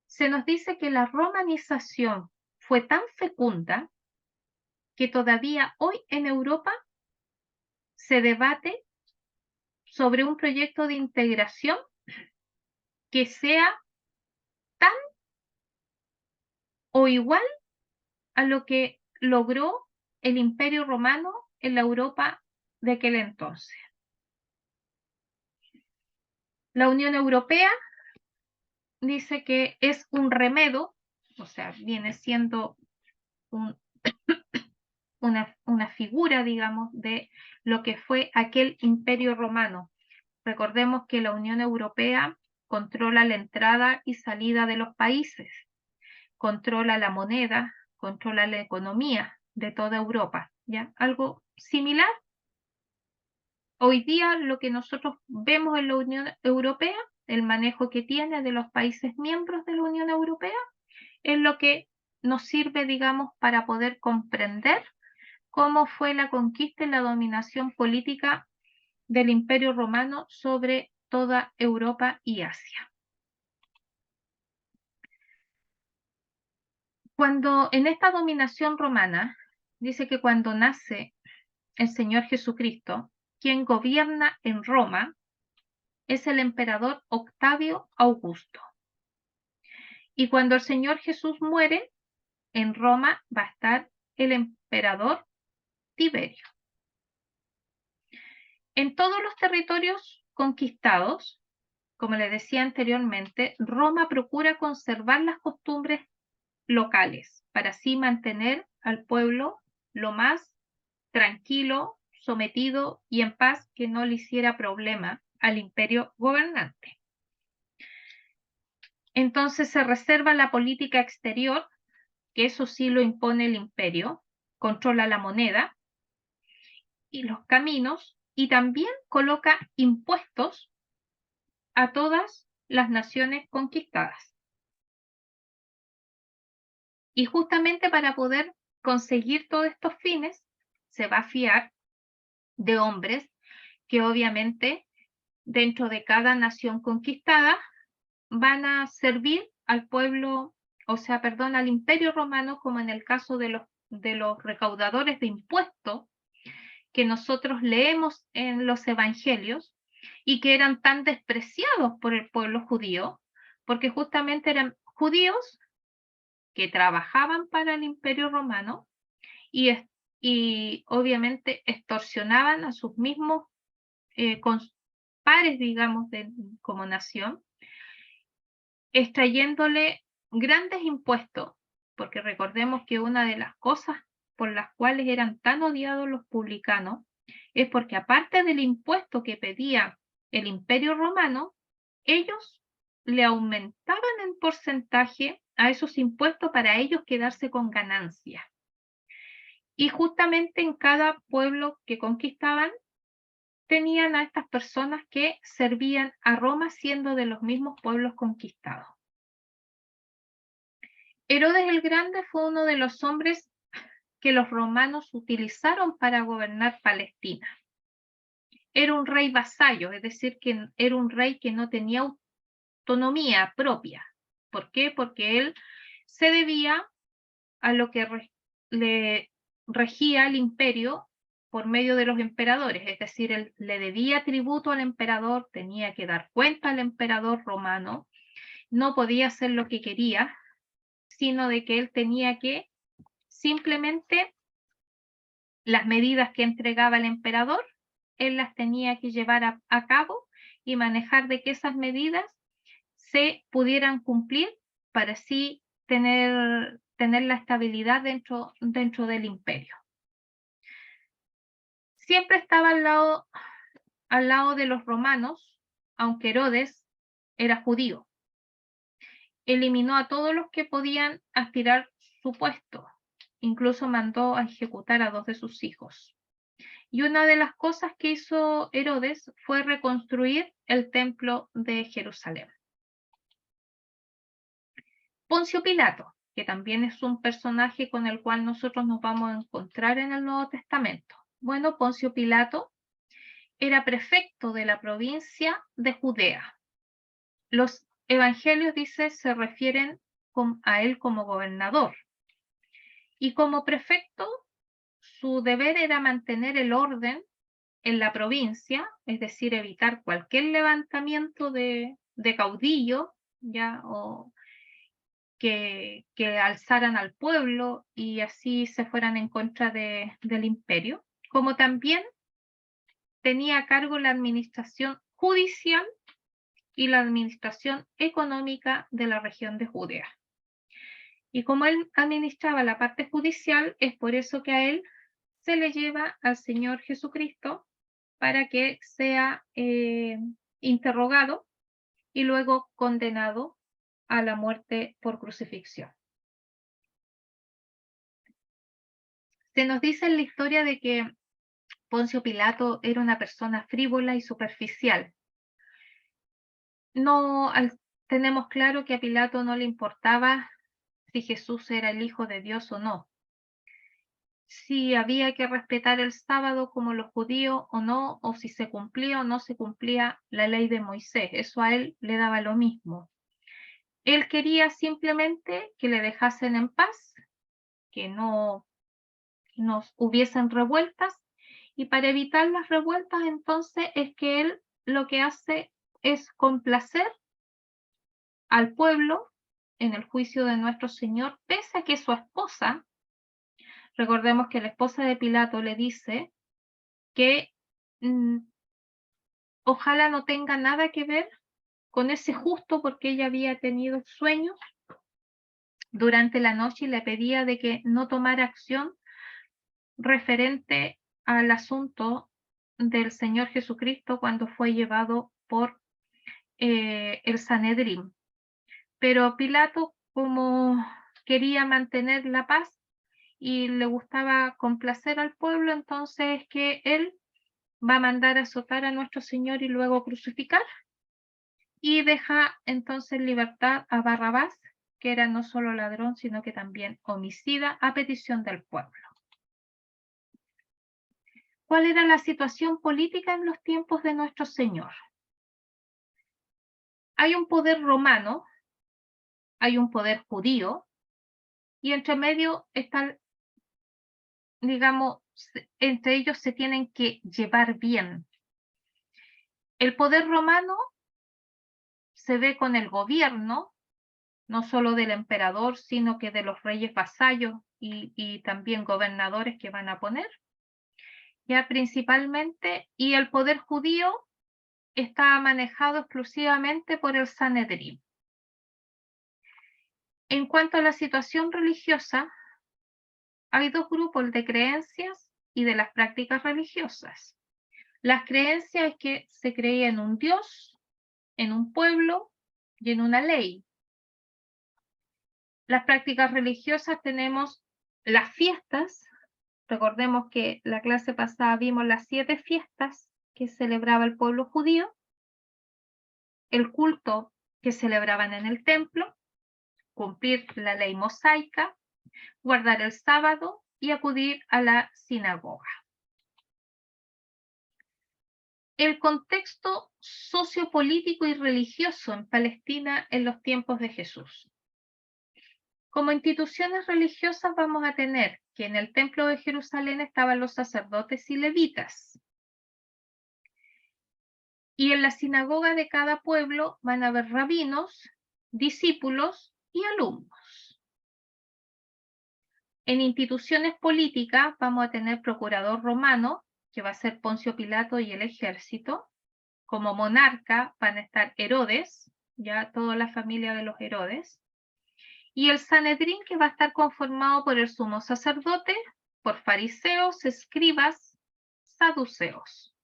Se nos dice que la romanización fue tan fecunda que todavía hoy en Europa se debate sobre un proyecto de integración que sea tan o igual a lo que logró el Imperio Romano en la Europa de aquel entonces. La Unión Europea dice que es un remedo, o sea, viene siendo un, una figura, digamos, de lo que fue aquel Imperio Romano. Recordemos que la Unión Europea controla la entrada y salida de los países, controla la moneda, controla la economía de toda Europa, ¿ya? Algo similar. Hoy día lo que nosotros vemos en la Unión Europea, el manejo que tiene de los países miembros de la Unión Europea, es lo que nos sirve, digamos, para poder comprender cómo fue la conquista y la dominación política del Imperio Romano sobre toda Europa y Asia. Cuando en esta dominación romana, dice que cuando nace el Señor Jesucristo, quien gobierna en Roma es el emperador Octavio Augusto. Y cuando el Señor Jesús muere, en Roma va a estar el emperador Tiberio. En todos los territorios conquistados, como les decía anteriormente, Roma procura conservar las costumbres locales para así mantener al pueblo lo más tranquilo, sometido y en paz, que no le hiciera problema al imperio gobernante. Entonces se reserva la política exterior, que eso sí lo impone el imperio, controla la moneda y los caminos, y también coloca impuestos a todas las naciones conquistadas. Y justamente para poder conseguir todos estos fines, se va a fiar de hombres que obviamente dentro de cada nación conquistada van a servir al pueblo, o sea, perdón, al Imperio Romano, como en el caso de los recaudadores de impuestos que nosotros leemos en los evangelios y que eran tan despreciados por el pueblo judío, porque justamente eran judíos que trabajaban para el Imperio Romano y obviamente extorsionaban a sus mismos pares, digamos, como nación, extrayéndole grandes impuestos, porque recordemos que una de las cosas por las cuales eran tan odiados los publicanos es porque aparte del impuesto que pedía el Imperio Romano, ellos le aumentaban en porcentaje a esos impuestos para ellos quedarse con ganancia. Y justamente en cada pueblo que conquistaban, tenían a estas personas que servían a Roma siendo de los mismos pueblos conquistados. Herodes el Grande fue uno de los hombres que los romanos utilizaron para gobernar Palestina. Era un rey vasallo, es decir, que era un rey que no tenía autonomía propia. ¿Por qué? Porque él se debía a lo que le regía el imperio por medio de los emperadores, es decir, él le debía tributo al emperador, tenía que dar cuenta al emperador romano, no podía hacer lo que quería, sino de que él tenía que simplemente las medidas que entregaba el emperador, él las tenía que llevar a cabo y manejar de que esas medidas se pudieran cumplir para así tener la estabilidad dentro del imperio. Siempre estaba al lado de los romanos, aunque Herodes era judío. Eliminó a todos los que podían aspirar su puesto. Incluso mandó a ejecutar a 2 de sus hijos. Y una de las cosas que hizo Herodes fue reconstruir el templo de Jerusalén. Poncio Pilato, que también es un personaje con el cual nosotros nos vamos a encontrar en el Nuevo Testamento. Bueno, Poncio Pilato era prefecto de la provincia de Judea. Los evangelios, dice, se refieren a él como gobernador. Y como prefecto, su deber era mantener el orden en la provincia, es decir, evitar cualquier levantamiento de caudillo, ya, o que alzaran al pueblo y así se fueran en contra del imperio, como también tenía a cargo la administración judicial y la administración económica de la región de Judea. Y como él administraba la parte judicial, es por eso que a él se le lleva al Señor Jesucristo para que sea interrogado y luego condenado a la muerte por crucifixión. Se nos dice en la historia de que Poncio Pilato era una persona frívola y superficial. No tenemos claro que a Pilato no le importaba si Jesús era el Hijo de Dios o no, si había que respetar el sábado como los judíos o no, o si se cumplía o no se cumplía la ley de Moisés. Eso a él le daba lo mismo. Él quería simplemente que le dejasen en paz, que no hubiesen revueltas, y para evitar las revueltas entonces es que él lo que hace es complacer al pueblo en el juicio de nuestro Señor, pese a que su esposa, recordemos que la esposa de Pilato le dice que ojalá no tenga nada que ver con ese justo, porque ella había tenido sueños durante la noche y le pedía de que no tomara acción referente al asunto del Señor Jesucristo cuando fue llevado por el Sanedrín. Pero Pilato, como quería mantener la paz y le gustaba complacer al pueblo, entonces es que él va a mandar a azotar a nuestro Señor y luego crucificar, y deja entonces libertad a Barrabás, que era no solo ladrón, sino que también homicida, a petición del pueblo. ¿Cuál era la situación política en los tiempos de nuestro Señor? Hay un poder romano, hay un poder judío, y entre medio están, digamos, entre ellos se tienen que llevar bien. El poder romano se ve con el gobierno, no solo del emperador, sino que de los reyes vasallos y también gobernadores que van a poner, ya principalmente, y el poder judío está manejado exclusivamente por el Sanedrín. En cuanto a la situación religiosa, hay 2 grupos de creencias y de las prácticas religiosas. Las creencias es que se creía en un Dios, en un pueblo y en una ley. Las prácticas religiosas tenemos las fiestas. Recordemos que la clase pasada vimos las 7 fiestas que celebraba el pueblo judío, el culto que celebraban en el templo, cumplir la ley mosaica, guardar el sábado y acudir a la sinagoga. El contexto sociopolítico y religioso en Palestina en los tiempos de Jesús. Como instituciones religiosas vamos a tener que en el templo de Jerusalén estaban los sacerdotes y levitas. Y en la sinagoga de cada pueblo van a haber rabinos, discípulos y alumnos. En instituciones políticas vamos a tener procurador romano, que va a ser Poncio Pilato y el ejército. Como monarca van a estar Herodes, ya toda la familia de los Herodes. Y el Sanedrín, que va a estar conformado por el sumo sacerdote, por fariseos, escribas, saduceos.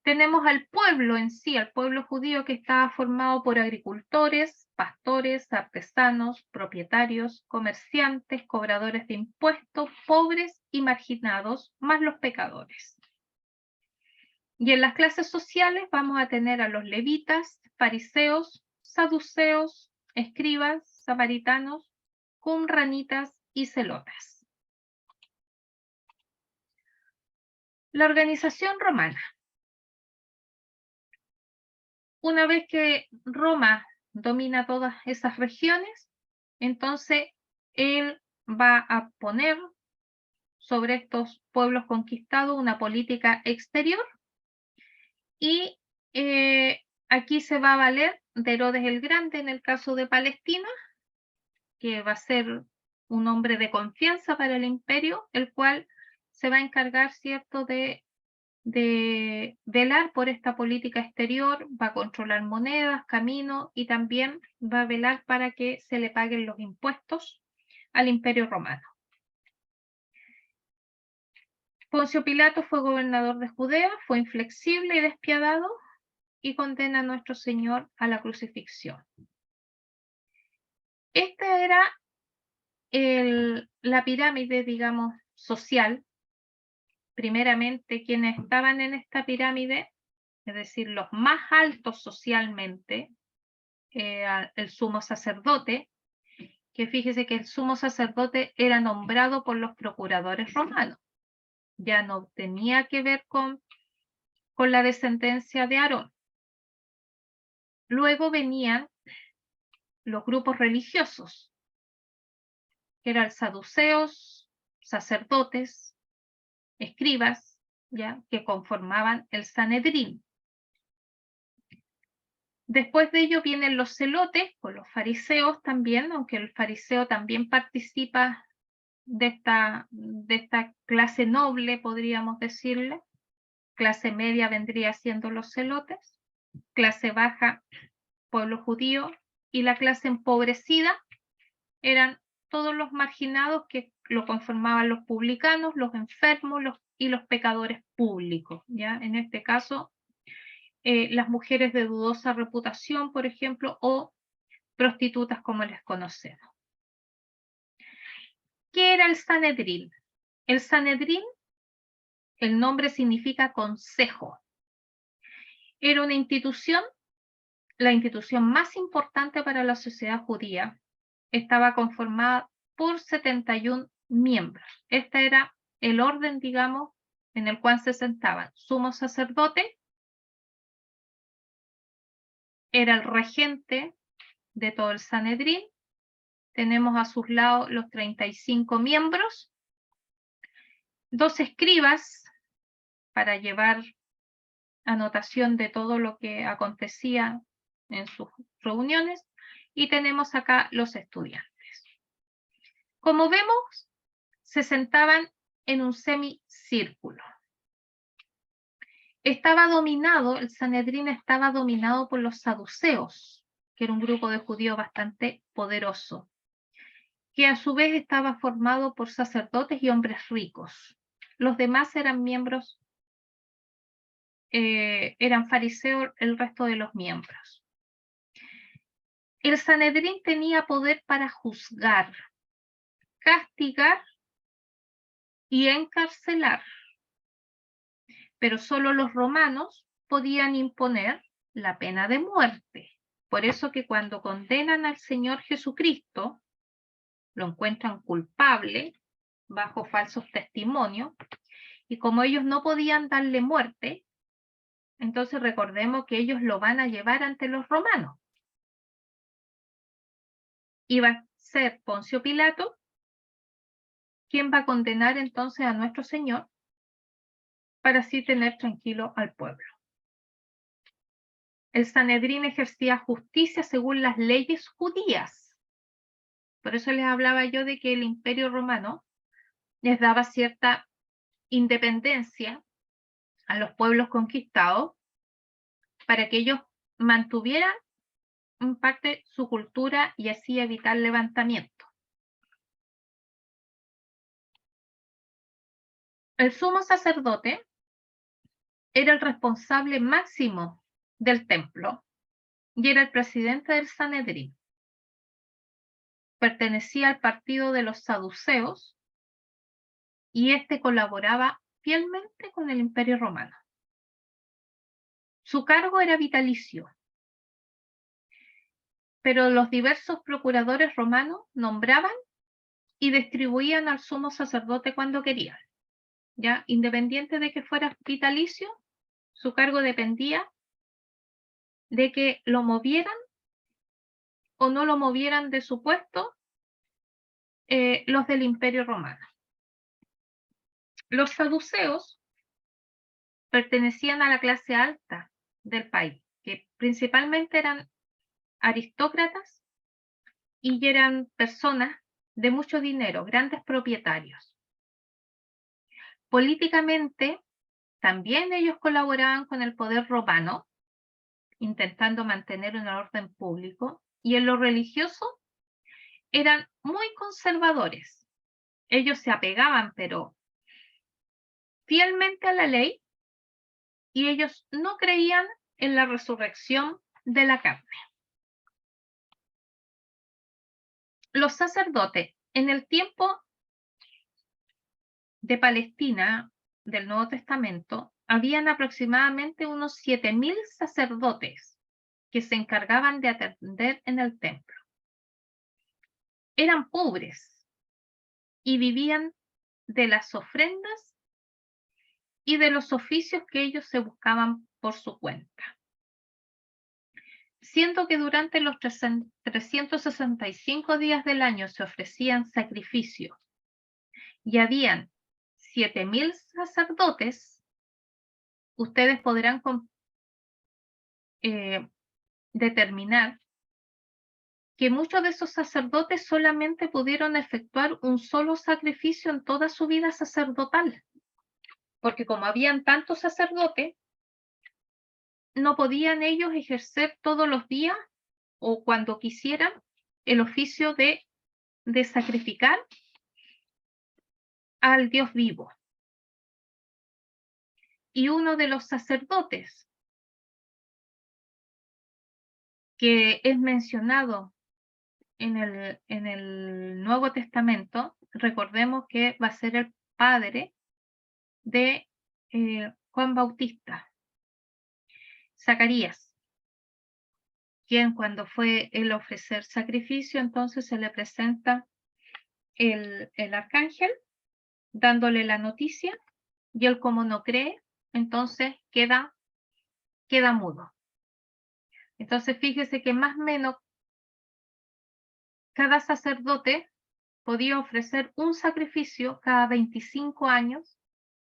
Tenemos al pueblo en sí, al pueblo judío, que estaba formado por agricultores, pastores, artesanos, propietarios, comerciantes, cobradores de impuestos, pobres y marginados, más los pecadores. Y en las clases sociales vamos a tener a los levitas, fariseos, saduceos, escribas, samaritanos, qumranitas y celotas. La organización romana. Una vez que Roma domina todas esas regiones, entonces él va a poner sobre estos pueblos conquistados una política exterior y aquí se va a valer de Herodes el Grande en el caso de Palestina, que va a ser un hombre de confianza para el imperio, el cual se va a encargar, ¿cierto?, de velar por esta política exterior, va a controlar monedas, caminos y también va a velar para que se le paguen los impuestos al imperio romano. Poncio Pilato fue gobernador de Judea, fue inflexible y despiadado y condena a nuestro Señor a la crucifixión. Esta era la pirámide, digamos, social. Primeramente, quienes estaban en esta pirámide, es decir, los más altos socialmente, el sumo sacerdote, que fíjese que el sumo sacerdote era nombrado por los procuradores romanos. Ya no tenía que ver con la descendencia de Aarón. Luego venían los grupos religiosos, que eran saduceos, sacerdotes, escribas, ya, que conformaban el Sanedrín. Después de ello vienen los celotes, con los fariseos también, aunque el fariseo también participa de esta clase noble, podríamos decirle. Clase media vendría siendo los celotes, clase baja, pueblo judío, y la clase empobrecida eran todos los marginados que lo conformaban los publicanos, los enfermos y los pecadores públicos, ¿ya? En este caso, las mujeres de dudosa reputación, por ejemplo, o prostitutas como les conocemos. ¿Qué era el Sanedrín? El Sanedrín, el nombre significa consejo. Era una institución, la institución más importante para la sociedad judía. Estaba conformada por 71 miembros. Este era el orden, digamos, en el cual se sentaban. Sumo sacerdote era el regente de todo el Sanedrín. Tenemos a sus lados los 35 miembros, 2 escribas para llevar anotación de todo lo que acontecía en sus reuniones, y tenemos acá los estudiantes. Como vemos, se sentaban en un semicírculo. El Sanedrín estaba dominado por los saduceos, que era un grupo de judíos bastante poderoso, que a su vez estaba formado por sacerdotes y hombres ricos. Los demás eran miembros, eran fariseos el resto de los miembros. El Sanedrín tenía poder para juzgar, castigar y encarcelar, pero solo los romanos podían imponer la pena de muerte. Por eso que cuando condenan al Señor Jesucristo, lo encuentran culpable bajo falsos testimonios, y como ellos no podían darle muerte, entonces recordemos que ellos lo van a llevar ante los romanos. Y va a ser Poncio Pilato quien va a condenar entonces a nuestro Señor para así tener tranquilo al pueblo. El Sanedrín ejercía justicia según las leyes judías. Por eso les hablaba yo de que el Imperio Romano les daba cierta independencia a los pueblos conquistados para que ellos mantuvieran en parte su cultura y así evitar levantamiento. El sumo sacerdote era el responsable máximo del templo y era el presidente del Sanedrín. Pertenecía al partido de los saduceos y este colaboraba fielmente con el Imperio Romano. Su cargo era vitalicio, pero los diversos procuradores romanos nombraban y distribuían al sumo sacerdote cuando querían. Ya, independiente de que fuera vitalicio, su cargo dependía de que lo movieran o no lo movieran de su puesto los del Imperio Romano. Los saduceos pertenecían a la clase alta del país, que principalmente eran aristócratas y eran personas de mucho dinero, grandes propietarios. Políticamente, también ellos colaboraban con el poder romano, intentando mantener un orden público, y en lo religioso eran muy conservadores. Ellos se apegaban, pero fielmente a la ley, y ellos no creían en la resurrección de la carne. Los sacerdotes, en el tiempo de Palestina del Nuevo Testamento, habían aproximadamente unos 7.000 sacerdotes que se encargaban de atender en el templo. Eran pobres y vivían de las ofrendas y de los oficios que ellos se buscaban por su cuenta. Siendo que durante los 365 días del año se ofrecían sacrificios y habían 7.000 sacerdotes, ustedes podrán determinar que muchos de esos sacerdotes solamente pudieron efectuar un solo sacrificio en toda su vida sacerdotal, porque como habían tantos sacerdotes, no podían ellos ejercer todos los días o cuando quisieran el oficio de sacrificar al Dios vivo. Y uno de los sacerdotes que es mencionado en el Nuevo Testamento, recordemos que va a ser el padre de Juan Bautista, Zacarías, quien cuando fue el ofrecer sacrificio, entonces se le presenta el arcángel dándole la noticia, y él como no cree, entonces queda mudo. Entonces fíjese que más o menos cada sacerdote podía ofrecer un sacrificio cada 25 años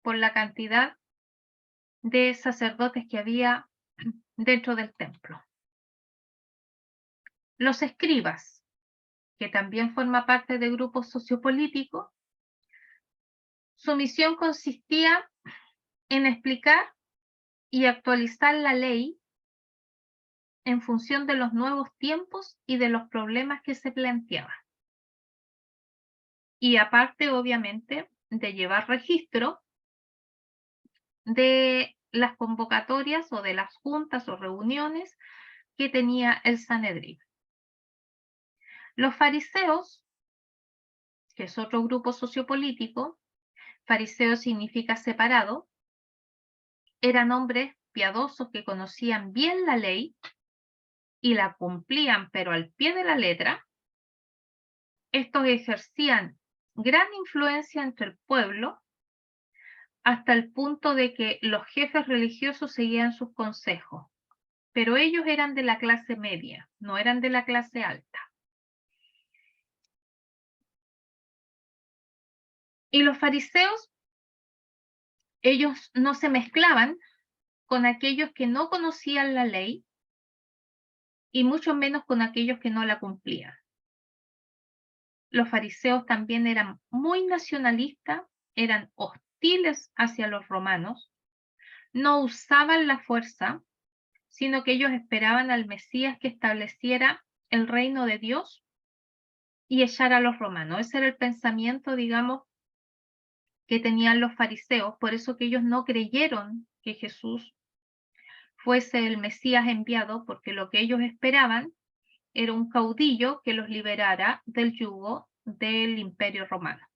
por la cantidad de sacerdotes que había dentro del templo. Los escribas, que también forma parte de grupos sociopolíticos, su misión consistía en explicar y actualizar la ley en función de los nuevos tiempos y de los problemas que se planteaban. Y aparte, obviamente, de llevar registro de las convocatorias o de las juntas o reuniones que tenía el Sanedrín. Los fariseos, que es otro grupo sociopolítico, fariseo significa separado, eran hombres piadosos que conocían bien la ley y la cumplían, pero al pie de la letra. Estos ejercían gran influencia entre el pueblo hasta el punto de que los jefes religiosos seguían sus consejos, pero ellos eran de la clase media, no eran de la clase alta. Y los fariseos, ellos no se mezclaban con aquellos que no conocían la ley y mucho menos con aquellos que no la cumplían. Los fariseos también eran muy nacionalistas, eran hostiles hacia los romanos, no usaban la fuerza, sino que ellos esperaban al Mesías que estableciera el reino de Dios y echara a los romanos. Ese era el pensamiento, digamos, que tenían los fariseos, por eso que ellos no creyeron que Jesús fuese el Mesías enviado, porque lo que ellos esperaban era un caudillo que los liberara del yugo del Imperio Romano.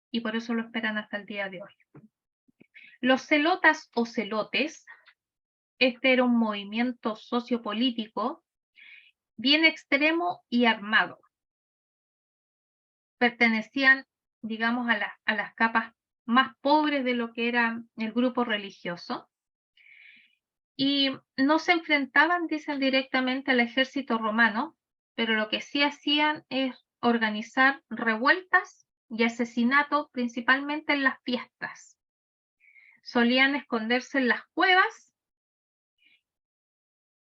Y por eso lo esperan hasta el día de hoy. Los celotas o celotes, este era un movimiento sociopolítico bien extremo y armado. Pertenecían, digamos, a las capas más pobres de lo que era el grupo religioso. Y no se enfrentaban, dicen, directamente al ejército romano, pero lo que sí hacían es organizar revueltas y asesinatos, principalmente en las fiestas. Solían esconderse en las cuevas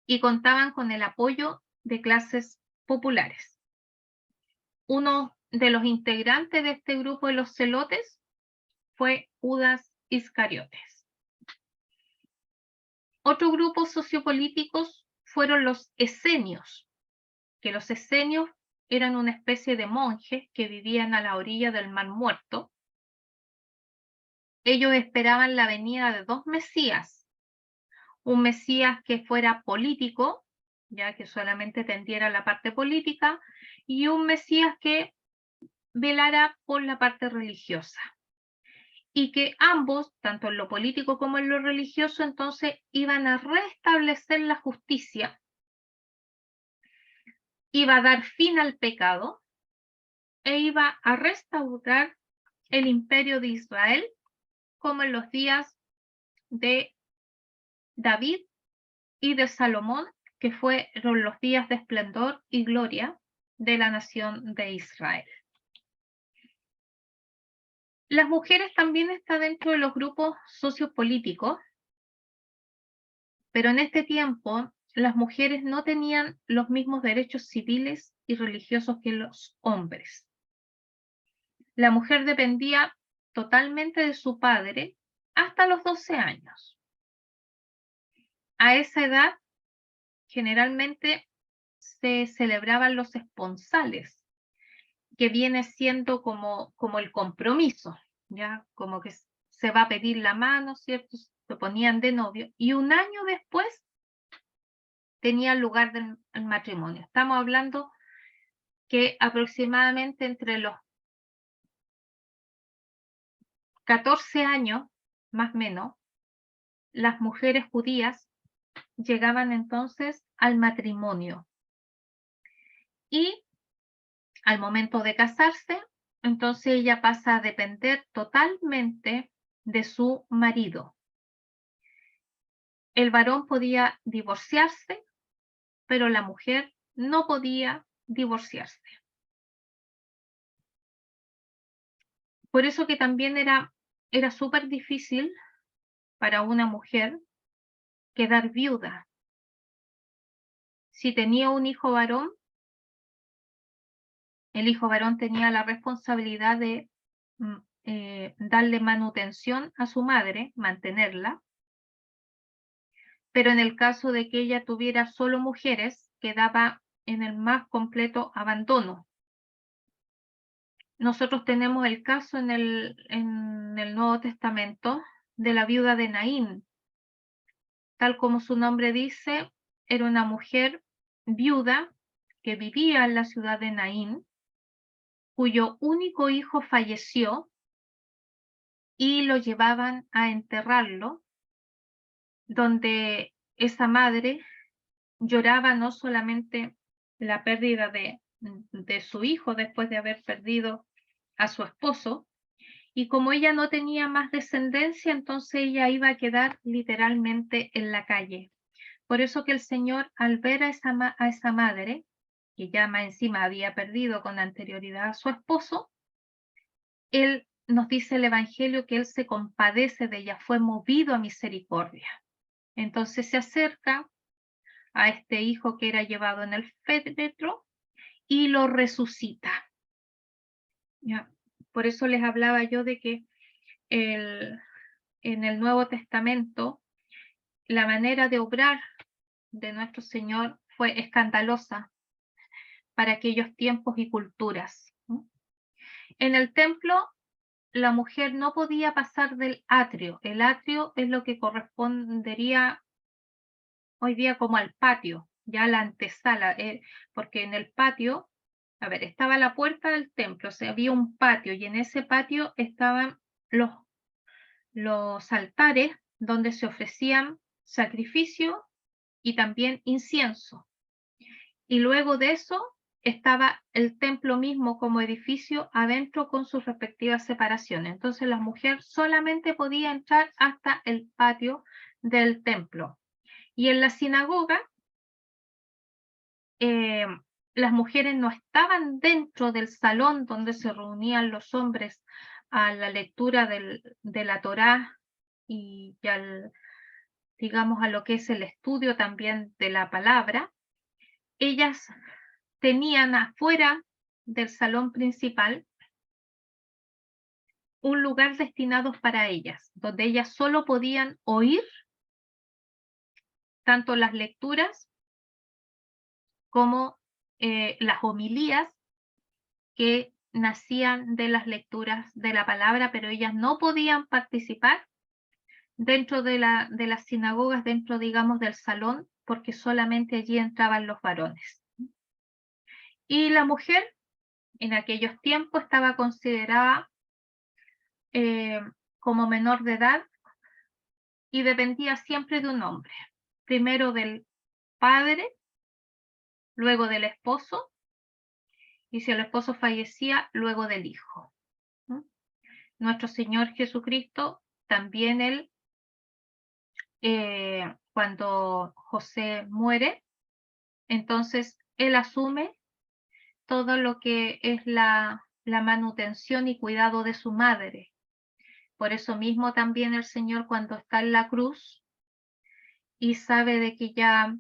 y contaban con el apoyo de clases populares. Uno de los integrantes de este grupo de los celotes fue Judas Iscariotes. Otro grupo sociopolíticos fueron los esenios, que los esenios eran una especie de monjes que vivían a la orilla del Mar Muerto. Ellos esperaban la venida de dos mesías, un mesías que fuera político, ya que solamente tendiera la parte política, y un mesías que velara por la parte religiosa. Y que ambos, tanto en lo político como en lo religioso, entonces iban a restablecer la justicia, iba a dar fin al pecado e iba a restaurar el imperio de Israel como en los días de David y de Salomón, que fueron los días de esplendor y gloria de la nación de Israel. Las mujeres también están dentro de los grupos sociopolíticos, pero en este tiempo las mujeres no tenían los mismos derechos civiles y religiosos que los hombres. La mujer dependía totalmente de su padre hasta los 12 años. A esa edad, generalmente se celebraban los esponsales, que viene siendo como el compromiso, ¿ya? Como que se va a pedir la mano, ¿cierto? Se ponían de novio, y un año después tenía lugar el matrimonio. Estamos hablando que aproximadamente entre los 14 años, más o menos, las mujeres judías llegaban entonces al matrimonio. Y al momento de casarse, entonces ella pasa a depender totalmente de su marido. El varón podía divorciarse, pero la mujer no podía divorciarse. Por eso que también era súper difícil para una mujer quedar viuda. Si tenía un hijo varón, el hijo varón tenía la responsabilidad de darle manutención a su madre, mantenerla, pero en el caso de que ella tuviera solo mujeres, quedaba en el más completo abandono. Nosotros tenemos el caso en el Nuevo Testamento de la viuda de Naín. Tal como su nombre dice, era una mujer viuda que vivía en la ciudad de Naín, cuyo único hijo falleció y lo llevaban a enterrarlo, donde esa madre lloraba no solamente la pérdida de su hijo después de haber perdido a su esposo, y como ella no tenía más descendencia, entonces ella iba a quedar literalmente en la calle. Por eso que el Señor, al ver a esa madre, que ya más encima había perdido con anterioridad a su esposo, Él nos dice el Evangelio que Él se compadece de ella, fue movido a misericordia. Entonces se acerca a este hijo que era llevado en el féretro y lo resucita. ¿Ya? Por eso les hablaba yo de que en el Nuevo Testamento la manera de obrar de nuestro Señor fue escandalosa para aquellos tiempos y culturas. En el templo la mujer no podía pasar del atrio. El atrio es lo que correspondería hoy día como al patio, ya la antesala, porque en el patio, a ver, estaba la puerta del templo, o sea, había un patio y en ese patio estaban los altares donde se ofrecían sacrificio y también incienso. Y luego de eso estaba el templo mismo como edificio adentro con sus respectivas separaciones. Entonces la mujer solamente podía entrar hasta el patio del templo. Y en la sinagoga, las mujeres no estaban dentro del salón donde se reunían los hombres a la lectura de la Torá y digamos, a lo que es el estudio también de la palabra. Ellas tenían afuera del salón principal un lugar destinado para ellas, donde ellas solo podían oír tanto las lecturas como las homilías que nacían de las lecturas de la palabra, pero ellas no podían participar dentro de las sinagogas, dentro, digamos, del salón, porque solamente allí entraban los varones. Y la mujer en aquellos tiempos estaba considerada como menor de edad y dependía siempre de un hombre, primero del padre, luego del esposo, y si el esposo fallecía, luego del hijo. Nuestro Señor Jesucristo, también él, cuando José muere, entonces él asume todo lo que es la manutención y cuidado de su madre. Por eso mismo también el Señor, cuando está en la cruz y sabe de que ya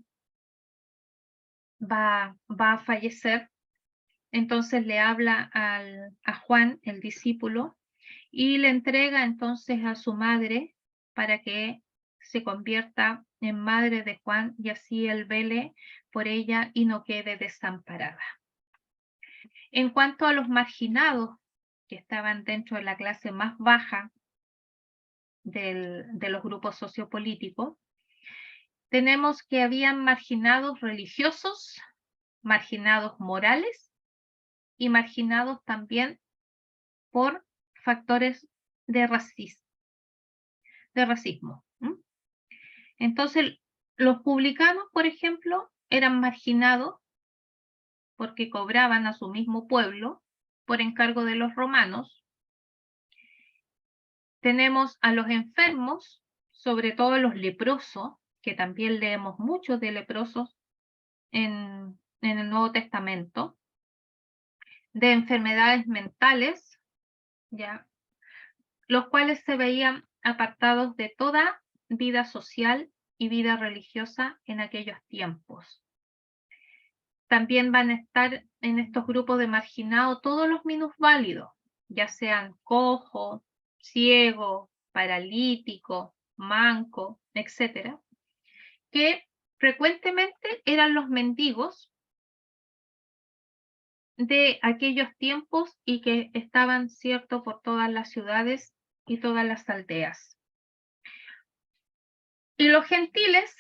va a fallecer, entonces le habla a Juan, el discípulo, y le entrega entonces a su madre para que se convierta en madre de Juan y así él vele por ella y no quede desamparada. En cuanto a los marginados que estaban dentro de la clase más baja de los grupos sociopolíticos, tenemos que habían marginados religiosos, marginados morales y marginados también por factores de racismo. Entonces, los publicanos, por ejemplo, eran marginados porque cobraban a su mismo pueblo por encargo de los romanos. Tenemos a los enfermos, sobre todo los leprosos, que también leemos mucho de leprosos en el Nuevo Testamento, de enfermedades mentales, ¿ya? Los cuales se veían apartados de toda vida social y vida religiosa en aquellos tiempos. También van a estar en estos grupos de marginados todos los minusválidos, ya sean cojo, ciego, paralítico, manco, etcétera, que frecuentemente eran los mendigos de aquellos tiempos y que estaban, cierto, por todas las ciudades y todas las aldeas. Y los gentiles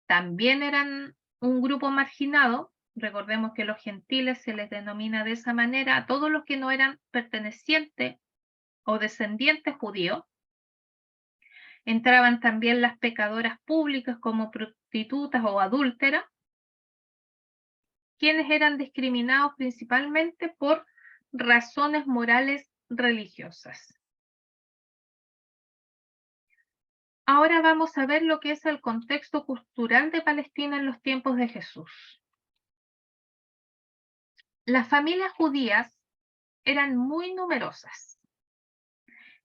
también eran un grupo marginado, Recordemos que los gentiles se les denomina de esa manera a todos los que no eran pertenecientes o descendientes judíos. Entraban también las pecadoras públicas como prostitutas o adúlteras, quienes eran discriminados principalmente por razones morales religiosas. Ahora vamos a ver lo que es el contexto cultural de Palestina en los tiempos de Jesús. Las familias judías eran muy numerosas.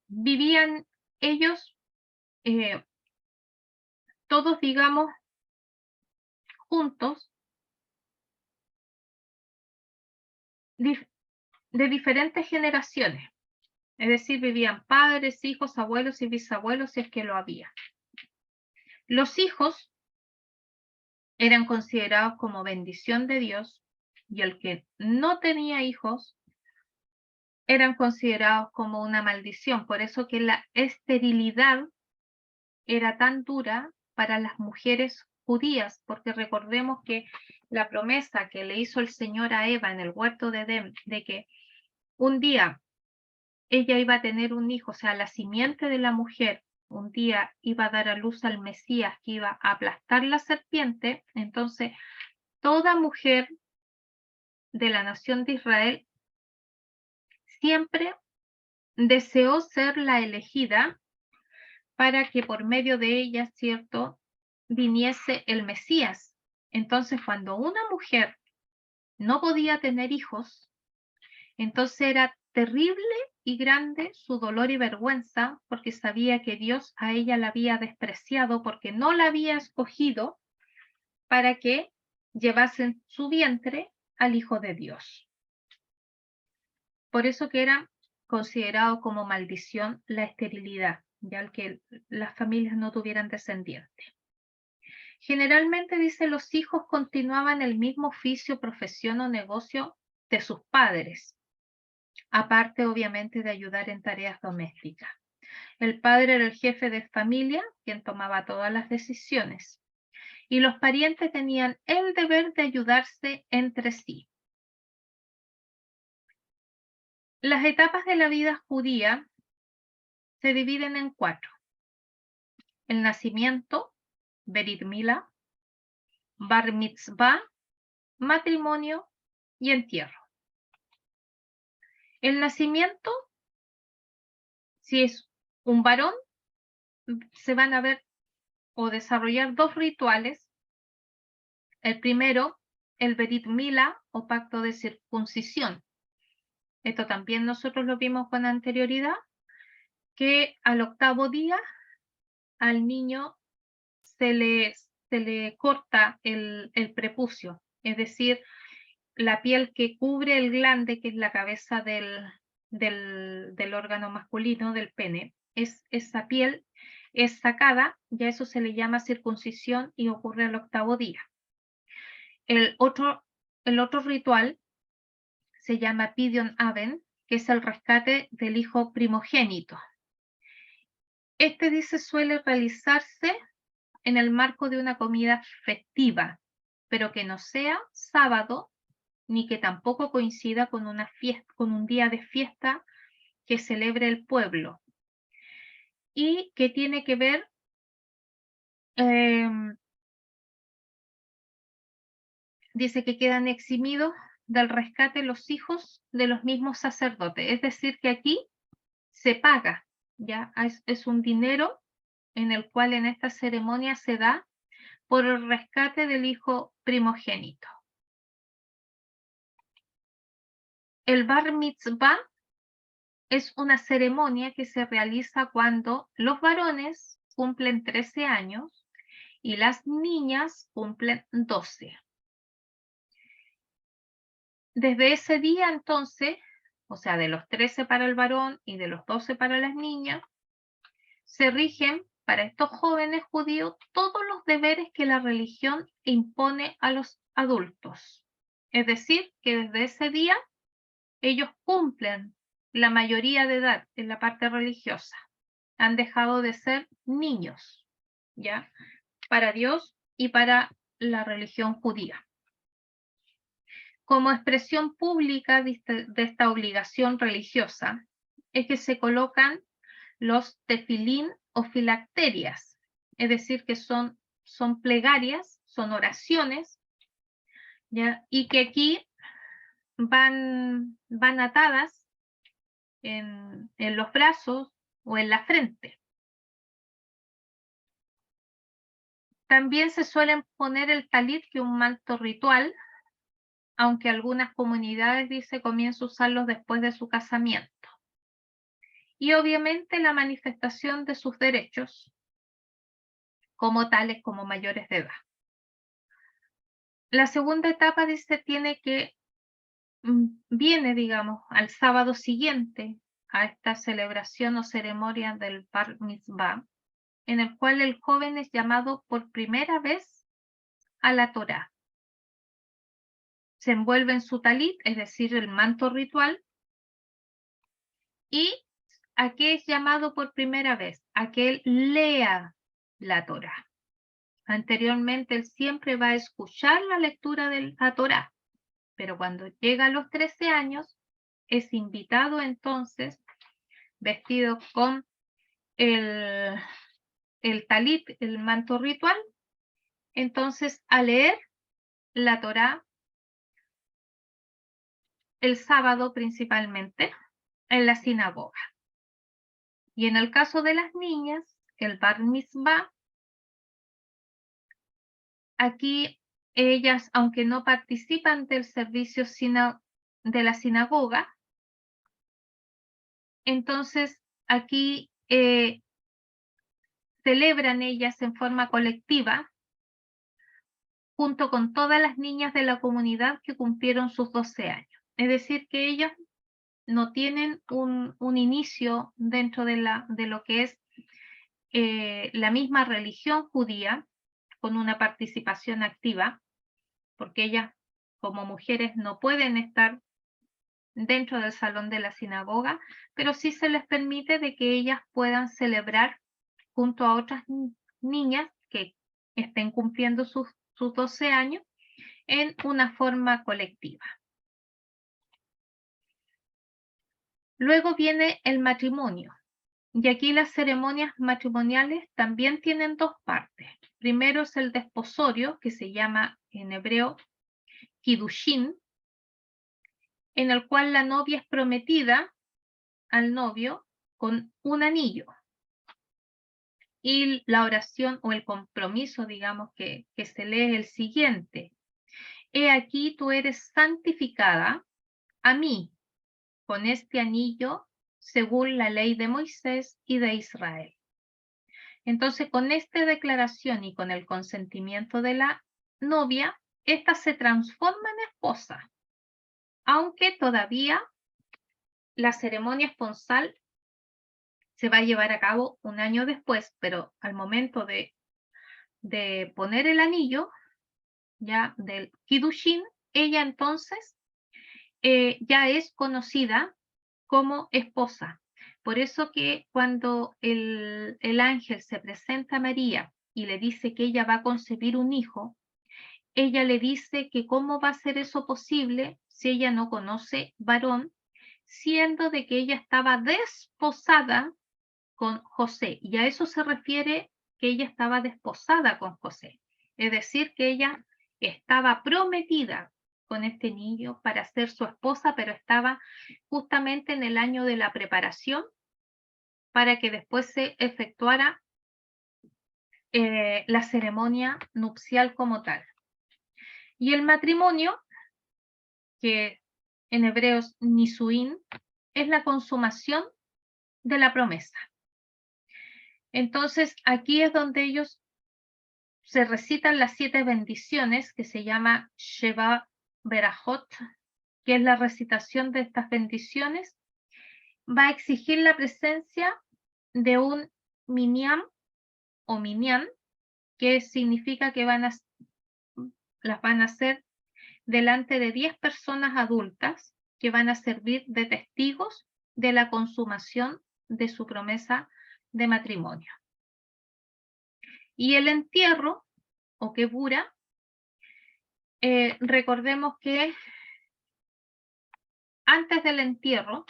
Vivían ellos todos, digamos, juntos, de diferentes generaciones. Es decir, vivían padres, hijos, abuelos y bisabuelos, si es que lo había. Los hijos eran considerados como bendición de Dios, y el que no tenía hijos eran considerados como una maldición. Por eso que la esterilidad era tan dura para las mujeres judías, porque recordemos que la promesa que le hizo el Señor a Eva en el huerto de Edén, de que un día ella iba a tener un hijo, o sea, la simiente de la mujer, un día iba a dar a luz al Mesías que iba a aplastar la serpiente. Entonces toda mujer de la nación de Israel siempre deseó ser la elegida para que por medio de ella, ¿cierto?, viniese el Mesías. Entonces, cuando una mujer no podía tener hijos, entonces era terrible y grande su dolor y vergüenza, porque sabía que Dios a ella la había despreciado, porque no la había escogido para que llevase en su vientre al Hijo de Dios. Por eso que era considerado como maldición la esterilidad, ya el que las familias no tuvieran descendientes. Generalmente, dice, los hijos continuaban el mismo oficio, profesión o negocio de sus padres, aparte obviamente de ayudar en tareas domésticas. El padre era el jefe de familia, quien tomaba todas las decisiones, y los parientes tenían el deber de ayudarse entre sí. Las etapas de la vida judía se dividen en 4: el nacimiento, Berit Mila, Bar Mitzvah, matrimonio y entierro. El nacimiento, si es un varón, se van a ver o desarrollar 2 rituales. El primero, el Berit Mila o pacto de circuncisión. Esto también nosotros lo vimos con anterioridad, que al 8º día al niño se le corta el prepucio, es decir, la piel que cubre el glande, que es la cabeza del órgano masculino, del pene. Esa piel es sacada, ya eso se le llama circuncisión y ocurre al 8º día. El otro ritual se llama Pidyon Aben, que es el rescate del hijo primogénito. Este, dice, suele realizarse en el marco de una comida festiva, pero que no sea sábado, ni que tampoco coincida con una fiesta, con un día de fiesta que celebre el pueblo, y que tiene que ver dice que quedan eximidos del rescate los hijos de los mismos sacerdotes, es decir, que aquí se paga, ya es un dinero en el cual en esta ceremonia se da por el rescate del hijo primogénito. El Bar Mitzvah es una ceremonia que se realiza cuando los varones cumplen 13 años y las niñas cumplen 12. Desde ese día, entonces, o sea, de los 13 para el varón y de los 12 para las niñas, se rigen para estos jóvenes judíos todos los deberes que la religión impone a los adultos. Es decir, que desde ese día ellos cumplen la mayoría de edad en la parte religiosa. Han dejado de ser niños, ¿ya? Para Dios y para la religión judía. Como expresión pública de esta obligación religiosa, es que se colocan los tefilín o filacterias, es decir, que son plegarias, son oraciones, ¿ya? Y que aquí van atadas en los brazos o en la frente. También se suelen poner el talit, que es un manto ritual, aunque algunas comunidades dice comienza a usarlos después de su casamiento. Y obviamente la manifestación de sus derechos como tales, como mayores de edad. La segunda etapa dice tiene que viene, digamos, al sábado siguiente a esta celebración o ceremonia del Bar Mitzvah, en el cual el joven es llamado por primera vez a la Torá. Se envuelve en su talit, es decir, el manto ritual, y ¿a qué es llamado por primera vez? A que él lea la Torá. Anteriormente él siempre va a escuchar la lectura de la Torá, pero cuando llega a los 13 años es invitado entonces, vestido con el talit, el manto ritual, entonces a leer la Torá el sábado principalmente en la sinagoga. Y en el caso de las niñas, el Bar Mitzvah, aquí ellas, aunque no participan del servicio de la sinagoga, entonces aquí celebran ellas en forma colectiva junto con todas las niñas de la comunidad que cumplieron sus 12 años. Es decir, que ellas no tienen un inicio dentro de lo que es la misma religión judía, con una participación activa, porque ellas como mujeres no pueden estar dentro del salón de la sinagoga, pero sí se les permite de que ellas puedan celebrar junto a otras niñas que estén cumpliendo sus 12 años en una forma colectiva. Luego viene el matrimonio, y aquí las ceremonias matrimoniales también tienen dos partes. Primero es el desposorio, que se llama en hebreo Kiddushin, en el cual la novia es prometida al novio con un anillo. Y la oración o el compromiso, digamos, que se lee es el siguiente: he aquí tú eres santificada a mí con este anillo según la ley de Moisés y de Israel. Entonces, con esta declaración y con el consentimiento de la novia, ésta se transforma en esposa, aunque todavía la ceremonia esponsal se va a llevar a cabo un año después, pero al momento de poner el anillo, ya del Kiddushin, ella entonces ya es conocida como esposa. Por eso que cuando el ángel se presenta a María y le dice que ella va a concebir un hijo, ella le dice que cómo va a ser eso posible si ella no conoce varón, siendo de que ella estaba desposada con José. Y a eso se refiere que ella estaba desposada con José. Es decir, que ella estaba prometida con este niño para ser su esposa, pero estaba justamente en el año de la preparación para que después se efectuara la ceremonia nupcial como tal. Y el matrimonio, que en hebreo es nisuín, es la consumación de la promesa. Entonces, aquí es donde ellos se recitan las 7 bendiciones, que se llama Sheva Berajot, que es la recitación de estas bendiciones. Va a exigir la presencia de un minyan o minyan, que significa que las van a hacer delante de 10 personas adultas que van a servir de testigos de la consumación de su promesa de matrimonio. Y el entierro, o quebura, recordemos que Antes del entierro,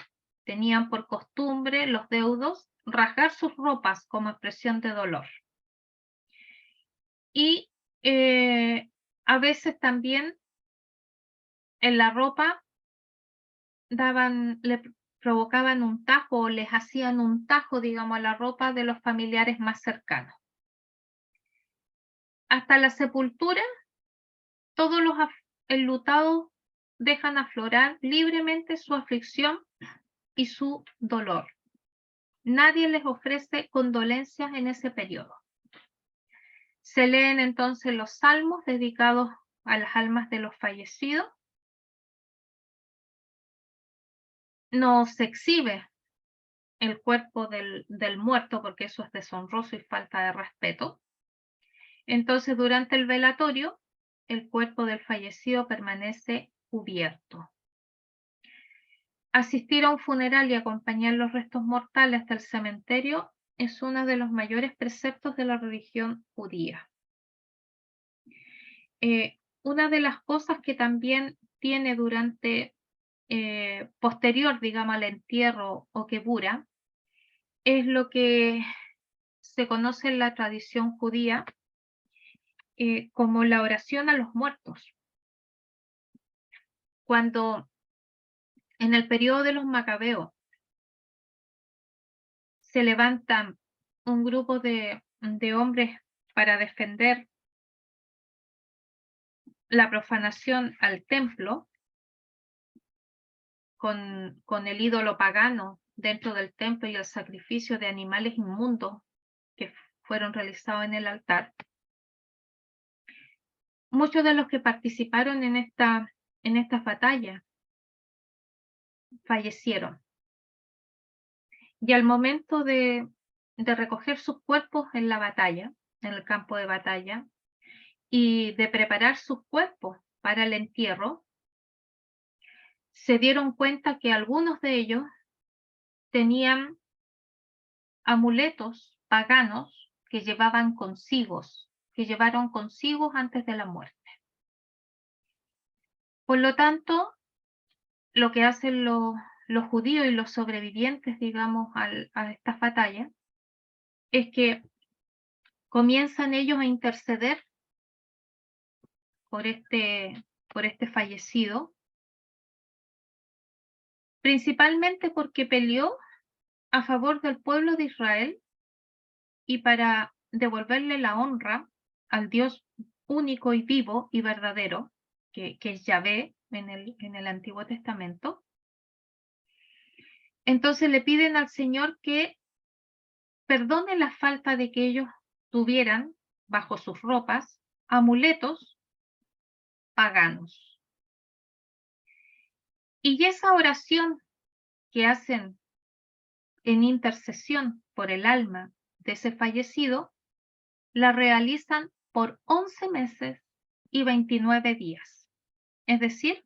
tenían por costumbre los deudos rasgar sus ropas como expresión de dolor. Y a veces también en la ropa le provocaban un tajo o les hacían un tajo, digamos, a la ropa de los familiares más cercanos. Hasta la sepultura, todos los enlutados dejan aflorar libremente su aflicción y su dolor. Nadie les ofrece condolencias en ese periodo. Se leen entonces los salmos dedicados a las almas de los fallecidos. No se exhibe el cuerpo del muerto porque eso es deshonroso y falta de respeto. Entonces, durante el velatorio, el cuerpo del fallecido permanece cubierto. Asistir a un funeral y acompañar los restos mortales hasta el cementerio es uno de los mayores preceptos de la religión judía. Una de las cosas que también tiene durante, posterior, digamos, al entierro o quebura, es lo que se conoce en la tradición judía como la oración a los muertos. Cuando en el periodo de los macabeos se levantan un grupo de hombres para defender la profanación al templo con el ídolo pagano dentro del templo y el sacrificio de animales inmundos que fueron realizados en el altar. Muchos de los que participaron en estas batallas fallecieron. Y al momento de recoger sus cuerpos en la batalla, en el campo de batalla, y de preparar sus cuerpos para el entierro, se dieron cuenta que algunos de ellos tenían amuletos paganos que llevaron consigo antes de la muerte. Por lo tanto, lo que hacen los judíos y los sobrevivientes, digamos, a estas batallas, es que comienzan ellos a interceder por este fallecido, principalmente porque peleó a favor del pueblo de Israel y para devolverle la honra al Dios único y vivo y verdadero, que es Yahvé en el Antiguo Testamento. Entonces le piden al Señor que perdone la falta de que ellos tuvieran bajo sus ropas amuletos paganos. Y esa oración que hacen en intercesión por el alma de ese fallecido, la realizan por 11 meses y 29 días. Es decir,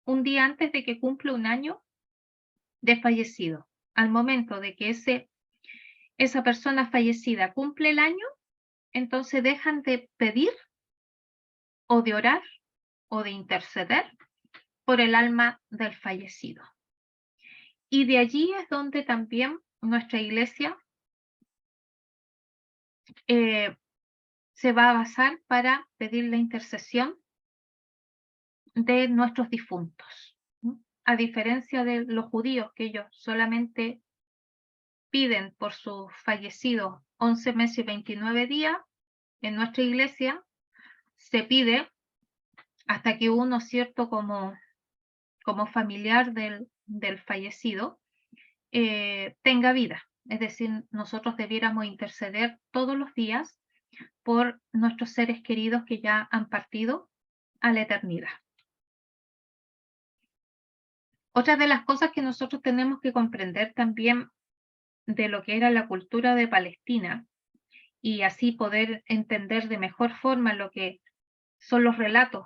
un día antes de que cumpla un año de fallecido. Al momento de que esa persona fallecida cumple el año, entonces dejan de pedir o de orar o de interceder por el alma del fallecido. Y de allí es donde también nuestra iglesia se va a basar para pedir la intercesión de nuestros difuntos. A diferencia de los judíos, que ellos solamente piden por sus fallecidos 11 meses y 29 días, en nuestra iglesia se pide hasta que uno, cierto, como familiar del fallecido, tenga vida. Es decir, nosotros debiéramos interceder todos los días por nuestros seres queridos que ya han partido a la eternidad. Otra de las cosas que nosotros tenemos que comprender también de lo que era la cultura de Palestina y así poder entender de mejor forma lo que son los relatos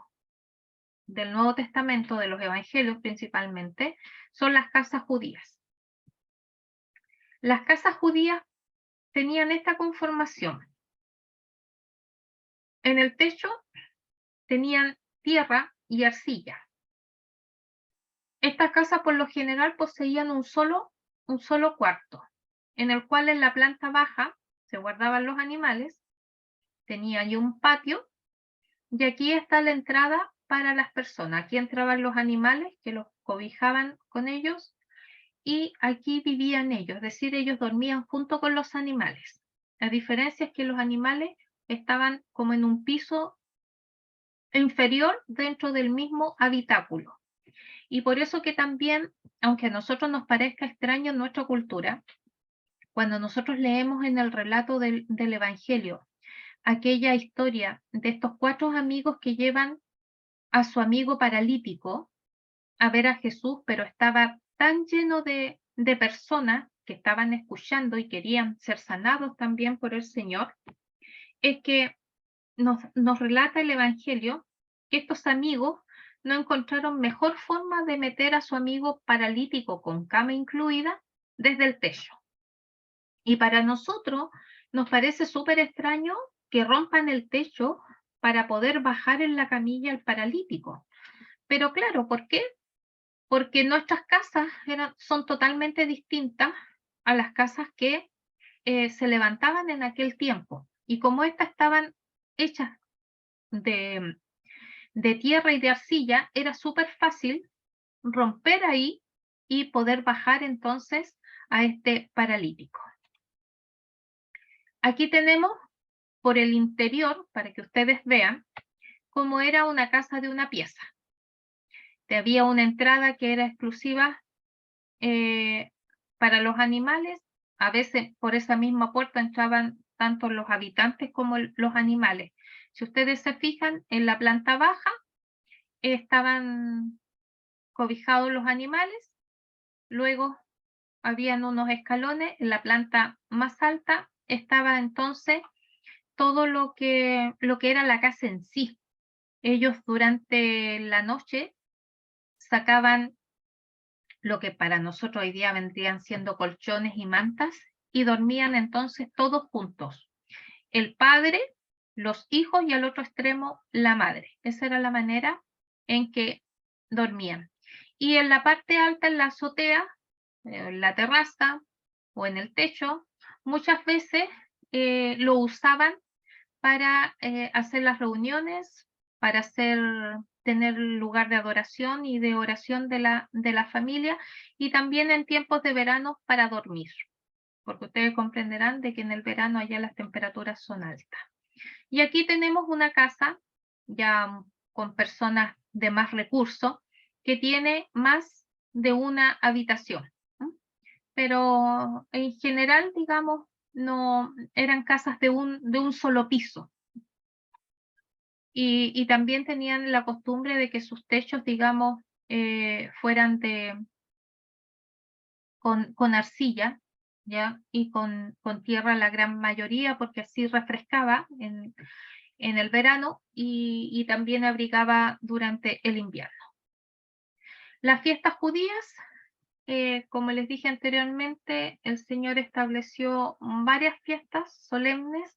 del Nuevo Testamento, de los evangelios principalmente, son las casas judías. Las casas judías tenían esta conformación. En el techo tenían tierra y arcilla. Estas casas por lo general poseían un solo cuarto, en el cual en la planta baja se guardaban los animales, tenía ahí un patio, y aquí está la entrada para las personas. Aquí entraban los animales que los cobijaban con ellos, y aquí vivían ellos, es decir, ellos dormían junto con los animales. La diferencia es que los animales estaban como en un piso inferior dentro del mismo habitáculo. Y por eso que también, aunque a nosotros nos parezca extraño en nuestra cultura, cuando nosotros leemos en el relato del Evangelio aquella historia de estos 4 amigos que llevan a su amigo paralítico a ver a Jesús, pero estaba tan lleno de personas que estaban escuchando y querían ser sanados también por el Señor, es que nos relata el Evangelio que estos amigos no encontraron mejor forma de meter a su amigo paralítico con cama incluida desde el techo. Y para nosotros nos parece súper extraño que rompan el techo para poder bajar en la camilla al paralítico. Pero claro, ¿por qué? Porque nuestras casas son totalmente distintas a las casas que se levantaban en aquel tiempo. Y como estas estaban hechas de, de tierra y de arcilla, era súper fácil romper ahí y poder bajar entonces a este paralítico. Aquí tenemos por el interior, para que ustedes vean, cómo era una casa de una pieza. Había una entrada que era exclusiva para los animales. A veces por esa misma puerta entraban tanto los habitantes como los animales. Si ustedes se fijan, en la planta baja estaban cobijados los animales, luego habían unos escalones, en la planta más alta estaba entonces todo lo que era la casa en sí. Ellos durante la noche sacaban lo que para nosotros hoy día vendrían siendo colchones y mantas, y dormían entonces todos juntos. El padre, los hijos y al otro extremo la madre. Esa era la manera en que dormían. Y en la parte alta, en la azotea, en la terraza o en el techo, muchas veces lo usaban para hacer las reuniones, para tener lugar de adoración y de oración de la familia, y también en tiempos de verano para dormir, porque ustedes comprenderán de que en el verano allá las temperaturas son altas. Y aquí tenemos una casa ya con personas de más recursos que tiene más de una habitación, ¿no? Pero en general, digamos, no eran casas de un solo piso. Y también tenían la costumbre de que sus techos, digamos, fueran con arcilla, ¿ya? Y con tierra la gran mayoría, porque así refrescaba en el verano y también abrigaba durante el invierno. Las fiestas judías, como les dije anteriormente, el Señor estableció varias fiestas solemnes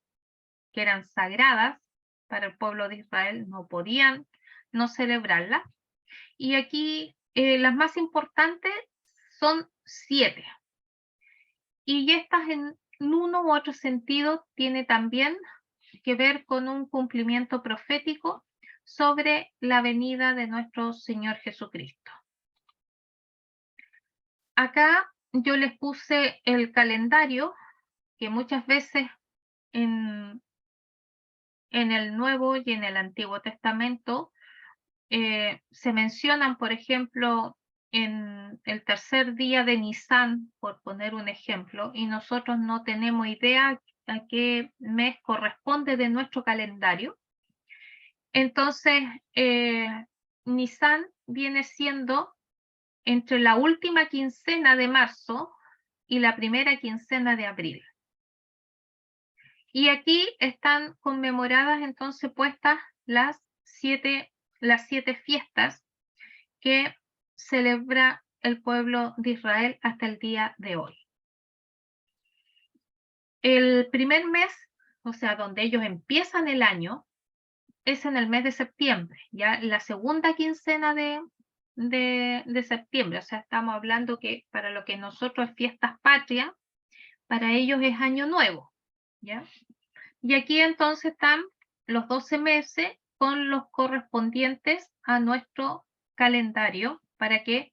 que eran sagradas para el pueblo de Israel, no podían no celebrarlas. Y aquí las más importantes son 7. Y estas en uno u otro sentido tiene también que ver con un cumplimiento profético sobre la venida de nuestro Señor Jesucristo. Acá yo les puse el calendario que muchas veces en el Nuevo y en el Antiguo Testamento se mencionan, por ejemplo, en el tercer día de Nisan, por poner un ejemplo, y nosotros no tenemos idea a qué mes corresponde de nuestro calendario. Entonces, Nisan viene siendo entre la última quincena de marzo y la primera quincena de abril. Y aquí están conmemoradas entonces puestas las siete fiestas que celebra el pueblo de Israel hasta el día de hoy. El primer mes, o sea, donde ellos empiezan el año, es en el mes de septiembre, ya la segunda quincena de septiembre. O sea, estamos hablando que para lo que nosotros es fiestas patrias, para ellos es año nuevo, ¿ya? Y aquí entonces están los 12 meses con los correspondientes a nuestro calendario para que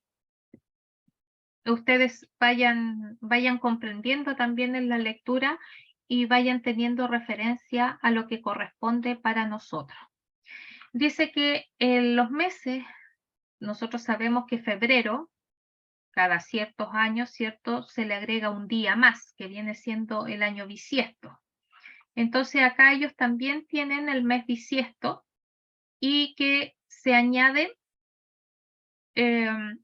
ustedes vayan comprendiendo también en la lectura y vayan teniendo referencia a lo que corresponde para nosotros. Dice que en los meses, nosotros sabemos que febrero, cada ciertos años, ¿cierto? Se le agrega un día más, que viene siendo el año bisiesto. Entonces acá ellos también tienen el mes bisiesto y que se añade en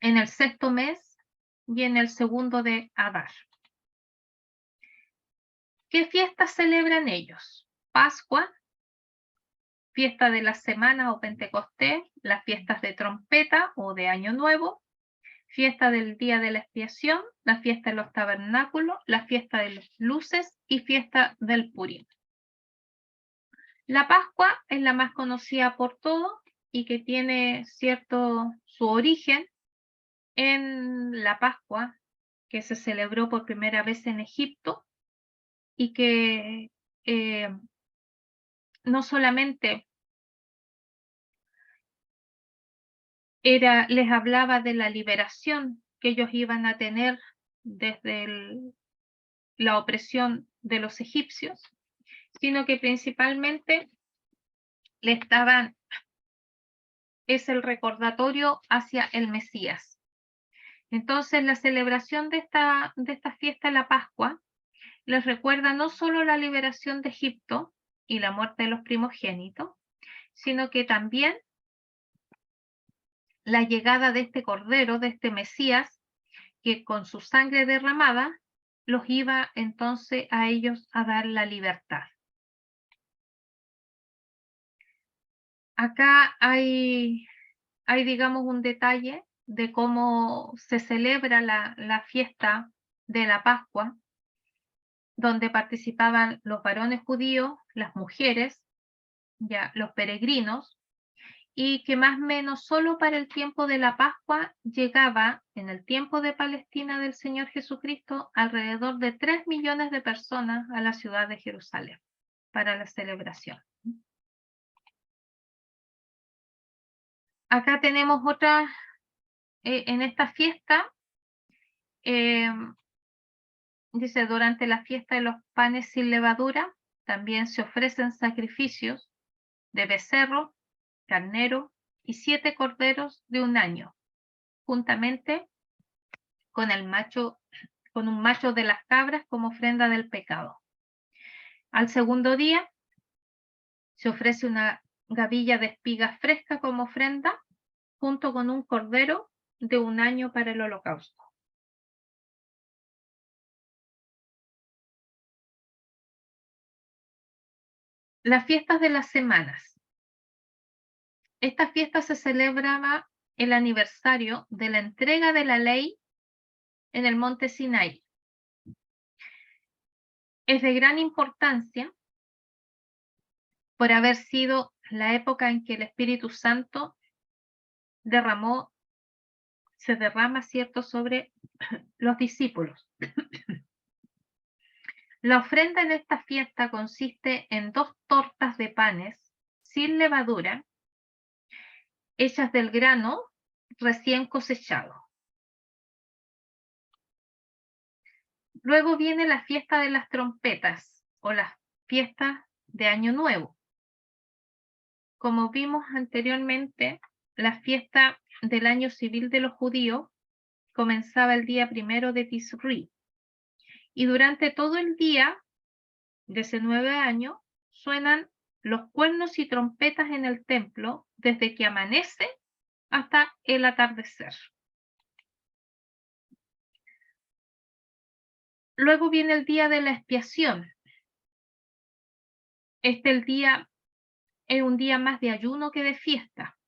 el sexto mes y en el segundo de Adar. ¿Qué fiestas celebran ellos? Pascua, fiesta de la semana o Pentecostés, las fiestas de trompeta o de Año Nuevo, fiesta del día de la expiación, la fiesta de los tabernáculos, la fiesta de las luces y fiesta del Purim. La Pascua es la más conocida por todos y que tiene cierto su origen en la Pascua que se celebró por primera vez en Egipto y que no solamente les hablaba de la liberación que ellos iban a tener desde la opresión de los egipcios, sino que principalmente es el recordatorio hacia el Mesías. Entonces, la celebración de esta fiesta, la Pascua, les recuerda no solo la liberación de Egipto y la muerte de los primogénitos, sino que también la llegada de este Cordero, de este Mesías, que con su sangre derramada los iba entonces a ellos a dar la libertad. Acá hay digamos, un detalle de cómo se celebra la fiesta de la Pascua, donde participaban los varones judíos, las mujeres, ya los peregrinos, y que más o menos solo para el tiempo de la Pascua llegaba, en el tiempo de Palestina del Señor Jesucristo, alrededor de 3 millones de personas a la ciudad de Jerusalén para la celebración. Acá tenemos otra, en esta fiesta, dice, durante la fiesta de los panes sin levadura, también se ofrecen sacrificios de becerro, carnero y 7 corderos de un año, juntamente con un macho de las cabras como ofrenda del pecado. Al segundo día se ofrece una gavilla de espigas fresca como ofrenda, junto con un cordero de un año para el holocausto. Las fiestas de las semanas. Esta fiesta se celebraba el aniversario de la entrega de la ley en el monte Sinai. Es de gran importancia por haber sido la época en que el Espíritu Santo se derrama, ¿cierto?, sobre los discípulos. La ofrenda en esta fiesta consiste en 2 tortas de panes sin levadura, hechas del grano recién cosechado. Luego viene la fiesta de las trompetas o las fiestas de Año Nuevo. Como vimos anteriormente, la fiesta del año civil de los judíos comenzaba el día 1 de Tisri y durante todo el día de ese 9 año suenan los cuernos y trompetas en el templo desde que amanece hasta el atardecer. Luego viene el día de la expiación. El día es un día más de ayuno que de fiesta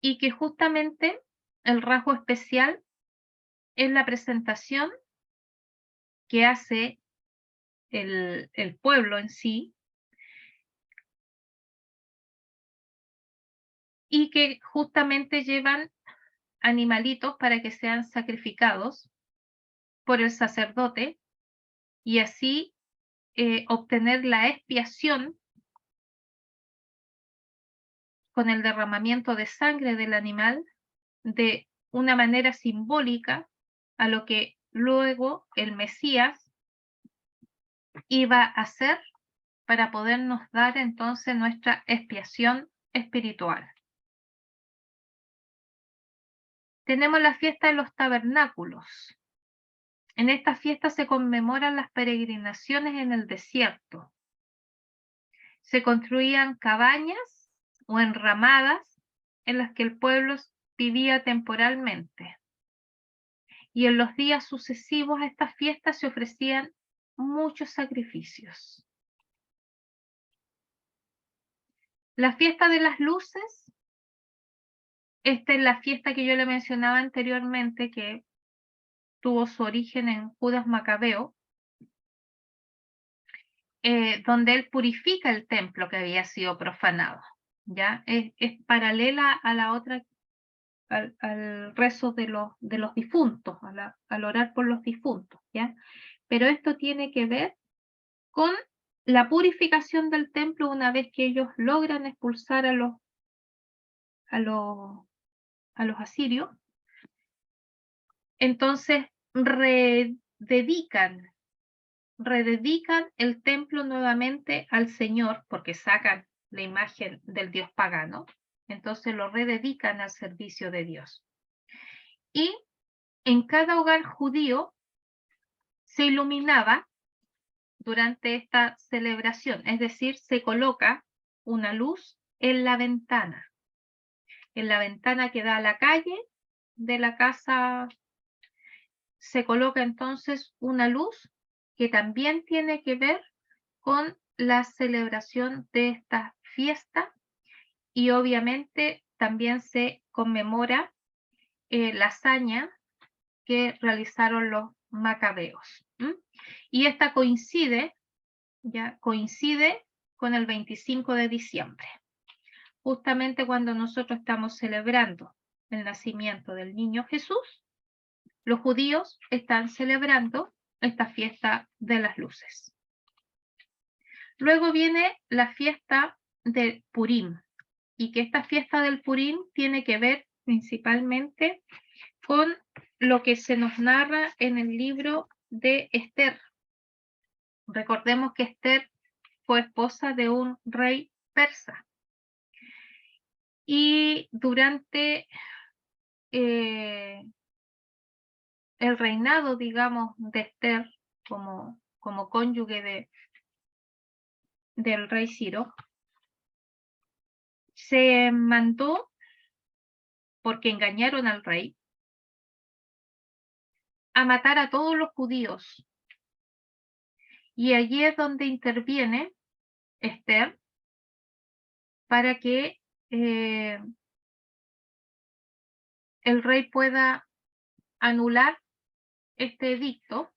y que justamente el rasgo especial es la presentación que hace el pueblo en sí y que justamente llevan animalitos para que sean sacrificados por el sacerdote y así obtener la expiación con el derramamiento de sangre del animal de una manera simbólica a lo que luego el Mesías iba a hacer para podernos dar entonces nuestra expiación espiritual. Tenemos la fiesta de los tabernáculos. En esta fiesta se conmemoran las peregrinaciones en el desierto. Se construían cabañas o enramadas en las que el pueblo vivía temporalmente. Y en los días sucesivos a estas fiestas se ofrecían muchos sacrificios. La fiesta de las luces, esta es la fiesta que yo le mencionaba anteriormente, que tuvo su origen en Judas Macabeo, donde él purifica el templo que había sido profanado. ¿Ya? Es paralela a la otra, al rezo de los difuntos, al orar por los difuntos. ¿Ya? Pero esto tiene que ver con la purificación del templo una vez que ellos logran expulsar a los asirios. Entonces rededican el templo nuevamente al Señor, porque sacan la imagen del dios pagano, entonces lo rededican al servicio de Dios. Y en cada hogar judío se iluminaba durante esta celebración, es decir, se coloca una luz en la ventana que da a la calle de la casa. Se coloca entonces una luz que también tiene que ver con la celebración de esta fiesta y obviamente también se conmemora la hazaña que realizaron los macabeos. Y esta coincide con el 25 de diciembre, justamente cuando nosotros estamos celebrando el nacimiento del niño Jesús. Los judíos están celebrando esta fiesta de las luces. Luego viene la fiesta de Purim, y que esta fiesta del Purim tiene que ver principalmente con lo que se nos narra en el libro de Esther. Recordemos que Esther fue esposa de un rey persa. Y durante el reinado, digamos, de Esther como cónyuge del rey Ciro, se mandó, porque engañaron al rey, a matar a todos los judíos. Y allí es donde interviene Esther para que el rey pueda anular este edicto,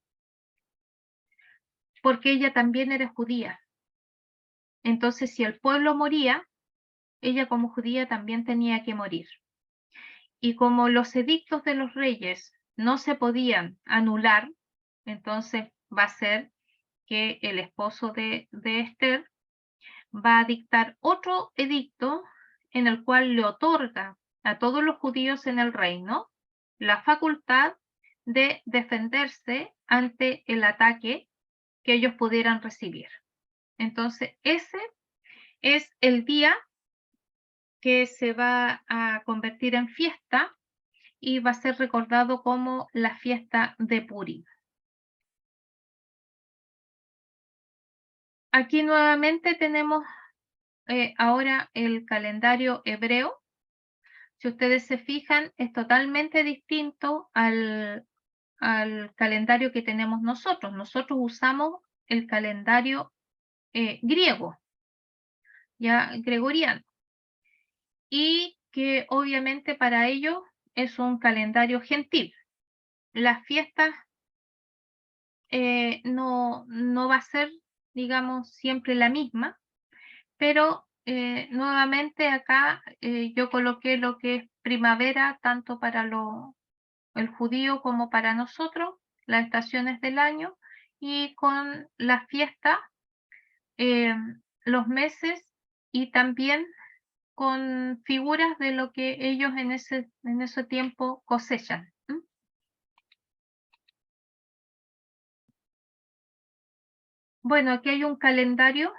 porque ella también era judía. Entonces, si el pueblo moría, ella como judía también tenía que morir. Y como los edictos de los reyes no se podían anular, entonces va a ser que el esposo de Esther va a dictar otro edicto en el cual le otorga a todos los judíos en el reino la facultad de defenderse ante el ataque que ellos pudieran recibir. Entonces, ese es el día que se va a convertir en fiesta y va a ser recordado como la fiesta de Purim. Aquí nuevamente tenemos ahora el calendario hebreo. Si ustedes se fijan, es totalmente distinto al calendario que tenemos nosotros. Nosotros usamos el calendario griego, ya gregoriano, y que obviamente para ellos es un calendario gentil. Las fiestas no va a ser, digamos, siempre la misma, pero nuevamente acá yo coloqué lo que es primavera, tanto para el judío como para nosotros, las estaciones del año, y con la fiesta, los meses, y también con figuras de lo que ellos en ese tiempo cosechan. Bueno, aquí hay un calendario,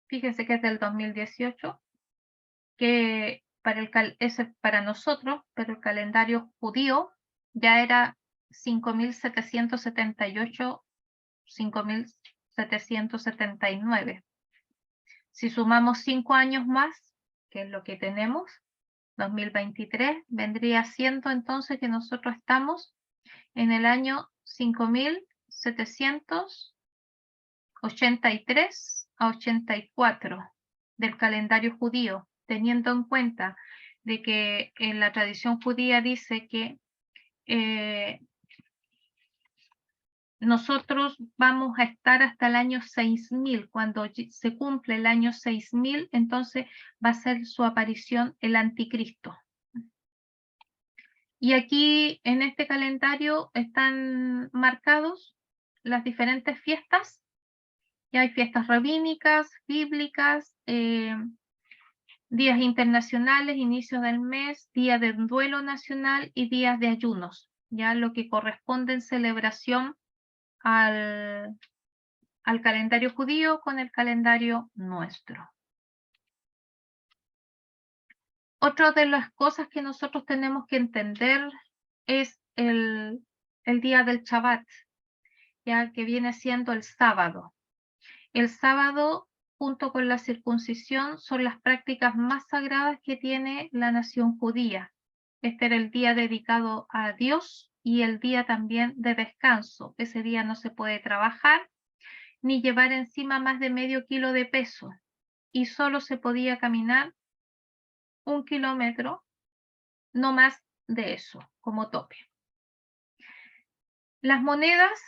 fíjense que es del 2018, que ese para nosotros, pero el calendario judío ya era 5778, 5779. Si sumamos 5 años más, que es lo que tenemos, 2023, vendría siendo entonces que nosotros estamos en el año 5783 a 84 del calendario judío, teniendo en cuenta de que en la tradición judía dice que nosotros vamos a estar hasta el año 6000. Cuando se cumple el año 6000, entonces va a ser su aparición el anticristo. Y aquí en este calendario están marcados las diferentes fiestas. Y hay fiestas rabínicas, bíblicas, días internacionales, inicio del mes, día de duelo nacional y días de ayunos, ya lo que corresponde en celebración al calendario judío con el calendario nuestro. Otra de las cosas que nosotros tenemos que entender es el día del Shabbat, ya que viene siendo el sábado. El sábado, junto con la circuncisión, son las prácticas más sagradas que tiene la nación judía. Este era el día dedicado a Dios y el día también de descanso. Ese día no se puede trabajar ni llevar encima más de medio kilo de peso, y solo se podía caminar 1 kilómetro, no más de eso, como tope. Las monedas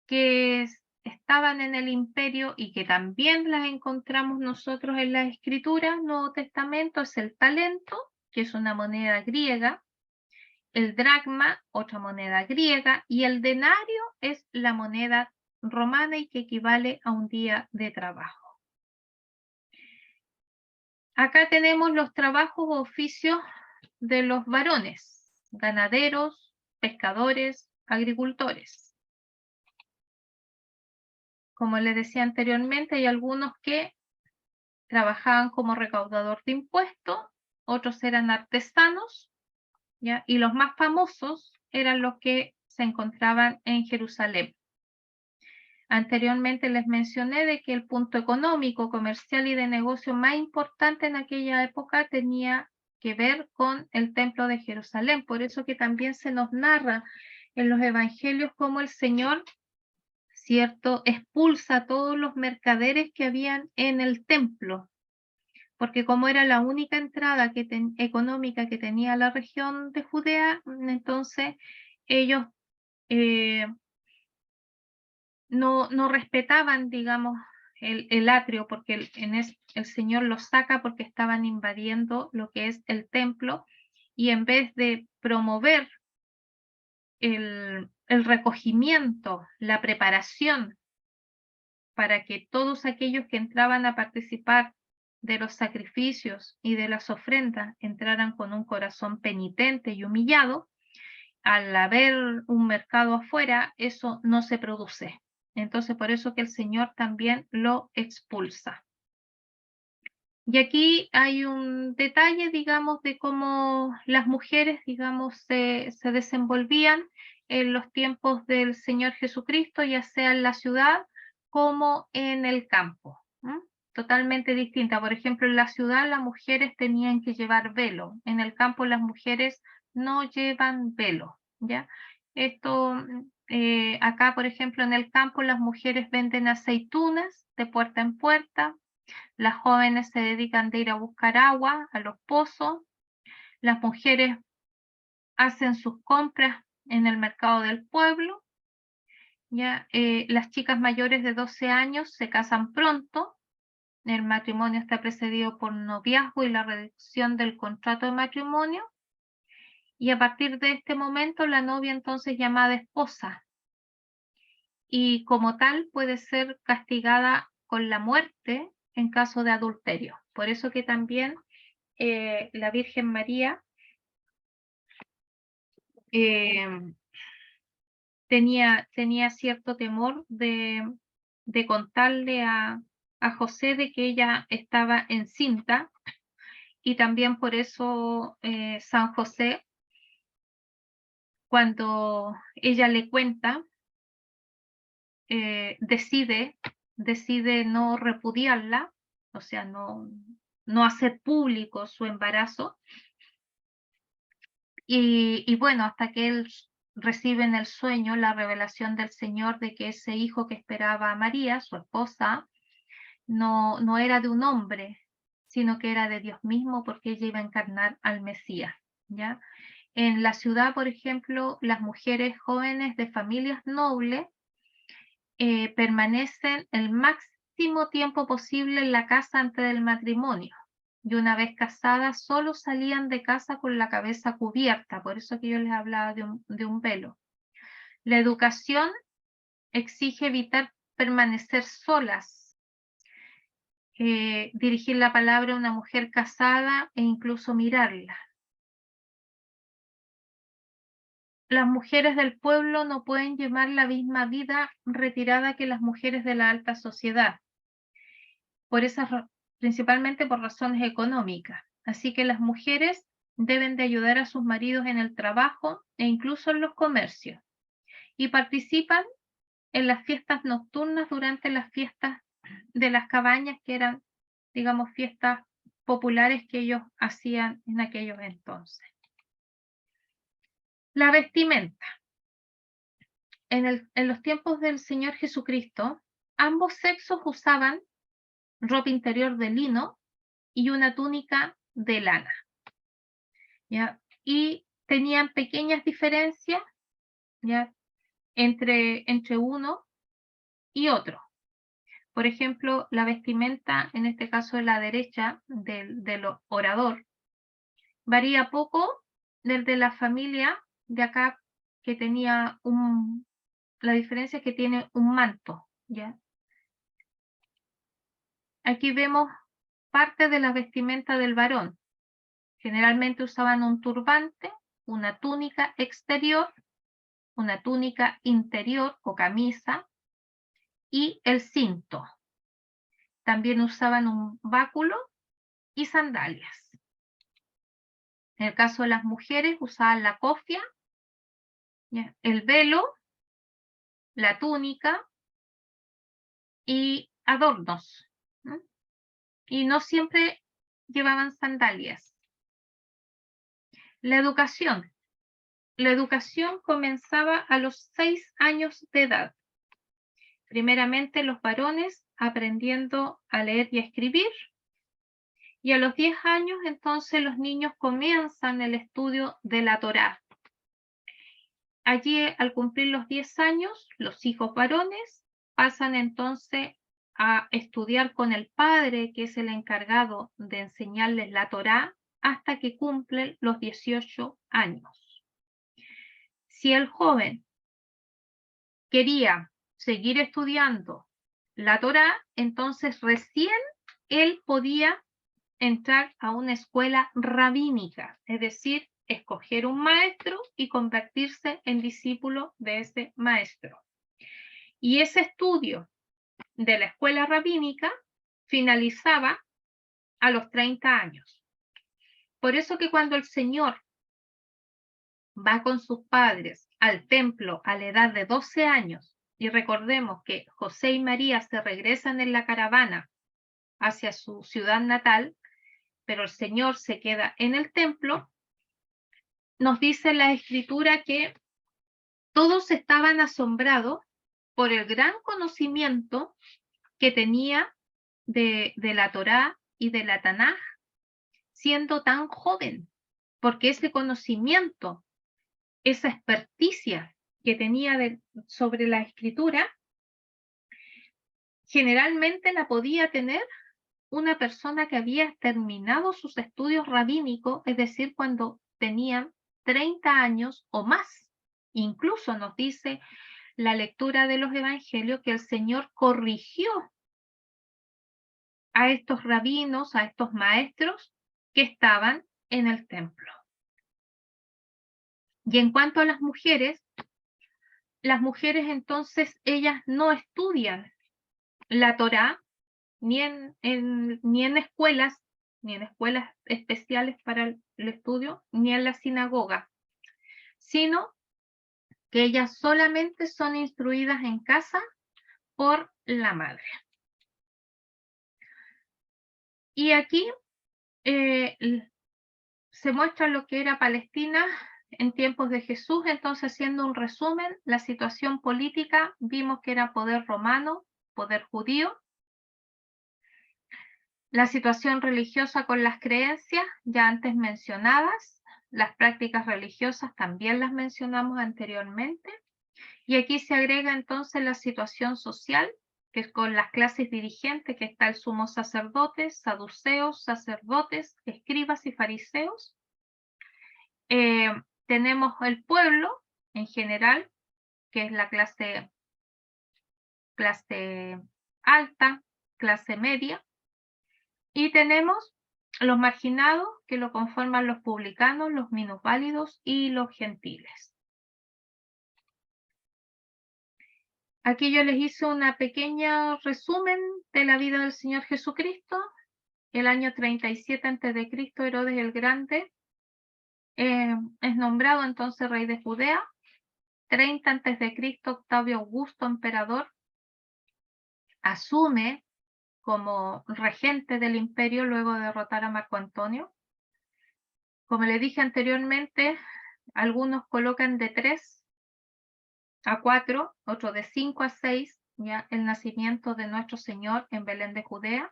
que estaban en el imperio y que también las encontramos nosotros en la escritura, Nuevo Testamento, es el talento, que es una moneda griega, el dracma, otra moneda griega, y el denario es la moneda romana y que equivale a un día de trabajo. Acá tenemos los trabajos o oficios de los varones, ganaderos, pescadores, agricultores. Como les decía anteriormente, hay algunos que trabajaban como recaudador de impuestos, otros eran artesanos, ¿ya? Y los más famosos eran los que se encontraban en Jerusalén. Anteriormente les mencioné de que el punto económico, comercial y de negocio más importante en aquella época tenía que ver con el templo de Jerusalén. Por eso que también se nos narra en los evangelios cómo el Señor, ¿cierto?, expulsa a todos los mercaderes que habían en el templo, porque como era la única entrada económica que tenía la región de Judea, entonces ellos no respetaban, digamos, el atrio, porque el Señor los saca porque estaban invadiendo lo que es el templo, y en vez de promover el recogimiento, la preparación para que todos aquellos que entraban a participar de los sacrificios y de las ofrendas entraran con un corazón penitente y humillado, al haber un mercado afuera, eso no se produce. Entonces, por eso que el Señor también lo expulsa. Y aquí hay un detalle, digamos, de cómo las mujeres, digamos, se desenvolvían en los tiempos del Señor Jesucristo, ya sea en la ciudad como en el campo. Totalmente distinta. Por ejemplo, en la ciudad las mujeres tenían que llevar velo, en el campo las mujeres no llevan velo, ¿ya? Esto, acá, por ejemplo, en el campo las mujeres venden aceitunas de puerta en puerta, las jóvenes se dedican de ir a buscar agua a los pozos, las mujeres hacen sus compras en el mercado del pueblo, ¿ya? Las chicas mayores de 12 años se casan pronto, el matrimonio está precedido por noviazgo y la redacción del contrato de matrimonio, y a partir de este momento la novia entonces llamada esposa, y como tal puede ser castigada con la muerte en caso de adulterio. Por eso que también la Virgen María tenía cierto temor de contarle a José de que ella estaba encinta, y también por eso San José, cuando ella le cuenta, decide no repudiarla, o sea, no hacer público su embarazo, y bueno, hasta que él recibe en el sueño la revelación del Señor de que ese hijo que esperaba a María, su esposa, no era de un hombre, sino que era de Dios mismo, porque ella iba a encarnar al Mesías, ¿ya? En la ciudad, por ejemplo, las mujeres jóvenes de familias nobles permanecen el máximo tiempo posible en la casa antes del matrimonio, y una vez casadas solo salían de casa con la cabeza cubierta, por eso que yo les hablaba de un velo. La educación exige evitar permanecer solas, dirigir la palabra a una mujer casada e incluso mirarla. Las mujeres del pueblo no pueden llevar la misma vida retirada que las mujeres de la alta sociedad, principalmente por razones económicas. Así que las mujeres deben de ayudar a sus maridos en el trabajo e incluso en los comercios, y participan en las fiestas nocturnas durante las fiestas de las cabañas, que eran, digamos, fiestas populares que ellos hacían en aquellos entonces. La vestimenta. En los tiempos del Señor Jesucristo, ambos sexos usaban ropa interior de lino y una túnica de lana, ¿ya? Y tenían pequeñas diferencias, ¿ya?, entre uno y otro. Por ejemplo, la vestimenta, en este caso de la derecha del orador, varía poco del de la familia de acá, que tenía la diferencia es que tiene un manto, ¿ya? Aquí vemos parte de la vestimenta del varón. Generalmente usaban un turbante, una túnica exterior, una túnica interior o camisa y el cinto. También usaban un báculo y sandalias. En el caso de las mujeres usaban la cofia, ¿ya?, el velo, la túnica y adornos, ¿no? Y no siempre llevaban sandalias. La educación. La educación comenzaba a los 6 años de edad. Primeramente los varones aprendiendo a leer y a escribir, y a los 10 años entonces los niños comienzan el estudio de la Torá. Allí, al cumplir los 10 años, los hijos varones pasan entonces a estudiar con el padre, que es el encargado de enseñarles la Torá, hasta que cumplen los 18 años. Si el joven quería seguir estudiando la Torá, entonces recién él podía entrar a una escuela rabínica, es decir, escoger un maestro y convertirse en discípulo de ese maestro. Y ese estudio de la escuela rabínica finalizaba a los 30 años. Por eso que cuando el Señor va con sus padres al templo a la edad de 12 años, y recordemos que José y María se regresan en la caravana hacia su ciudad natal, pero el Señor se queda en el templo, nos dice la Escritura que todos estaban asombrados por el gran conocimiento que tenía de la Torá y de la Tanaj, siendo tan joven, porque ese conocimiento, esa experticia que tenía sobre la Escritura, generalmente la podía tener una persona que había terminado sus estudios rabínicos, es decir, cuando tenían 30 años o más. Incluso nos dice la lectura de los evangelios que el Señor corrigió a estos rabinos, a estos maestros que estaban en el templo. Y en cuanto a las mujeres entonces ellas no estudian la Torá ni en escuelas, ni en escuelas especiales para el estudio, ni en la sinagoga, sino que ellas solamente son instruidas en casa por la madre. Y aquí se muestra lo que era Palestina en tiempos de Jesús. Entonces, haciendo un resumen, la situación política, vimos que era poder romano, poder judío. La situación religiosa con las creencias, ya antes mencionadas. Las prácticas religiosas también las mencionamos anteriormente. Y aquí se agrega entonces la situación social, que es con las clases dirigentes, que está el sumo sacerdote, saduceos, sacerdotes, escribas y fariseos. Tenemos el pueblo en general, que es la clase alta, clase media, y tenemos los marginados, que lo conforman los publicanos, los minusválidos y los gentiles. Aquí yo les hice una pequeña resumen de la vida del Señor Jesucristo. El año 37 a.C., Herodes el Grande es nombrado entonces rey de Judea. 30 a.C., Octavio Augusto, emperador, asume como regente del imperio luego de derrotar a Marco Antonio. Como le dije anteriormente, algunos colocan de 3 a 4, otros de 5 a 6, ya el nacimiento de nuestro Señor en Belén de Judea.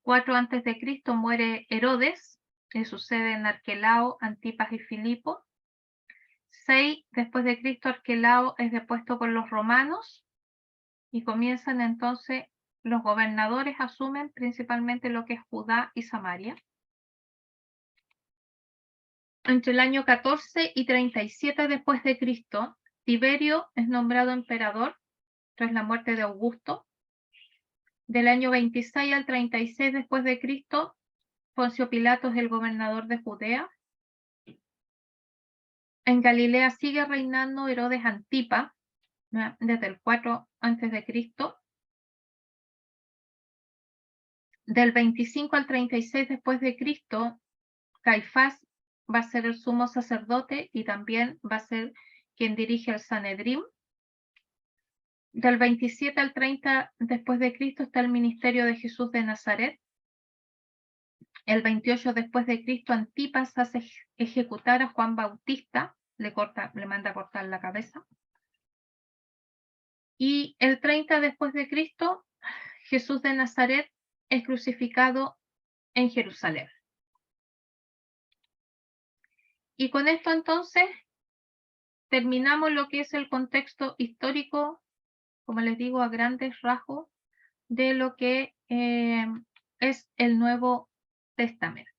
4 a.C. muere Herodes, y sucede en Arquelao, Antipas y Filipo. 6 después de Cristo, Arquelao es depuesto por los romanos y comienzan entonces los gobernadores, asumen principalmente lo que es Judá y Samaria. Entre el año 14 y 37 después de Cristo, Tiberio es nombrado emperador tras la muerte de Augusto. Del año 26 al 36 después de Cristo, Poncio Pilato es el gobernador de Judea. En Galilea sigue reinando Herodes Antipa, desde el 4 a.C. Del 25 al 36 después de Cristo, Caifás va a ser el sumo sacerdote y también va a ser quien dirige el Sanedrín. Del 27 al 30 después de Cristo está el ministerio de Jesús de Nazaret. El 28 después de Cristo, Antipas hace ejecutar a Juan Bautista, le manda a cortar la cabeza. Y el 30 después de Cristo, Jesús de Nazaret es crucificado en Jerusalén. Y con esto entonces terminamos lo que es el contexto histórico, como les digo, a grandes rasgos, de lo que es el Nuevo Testamento.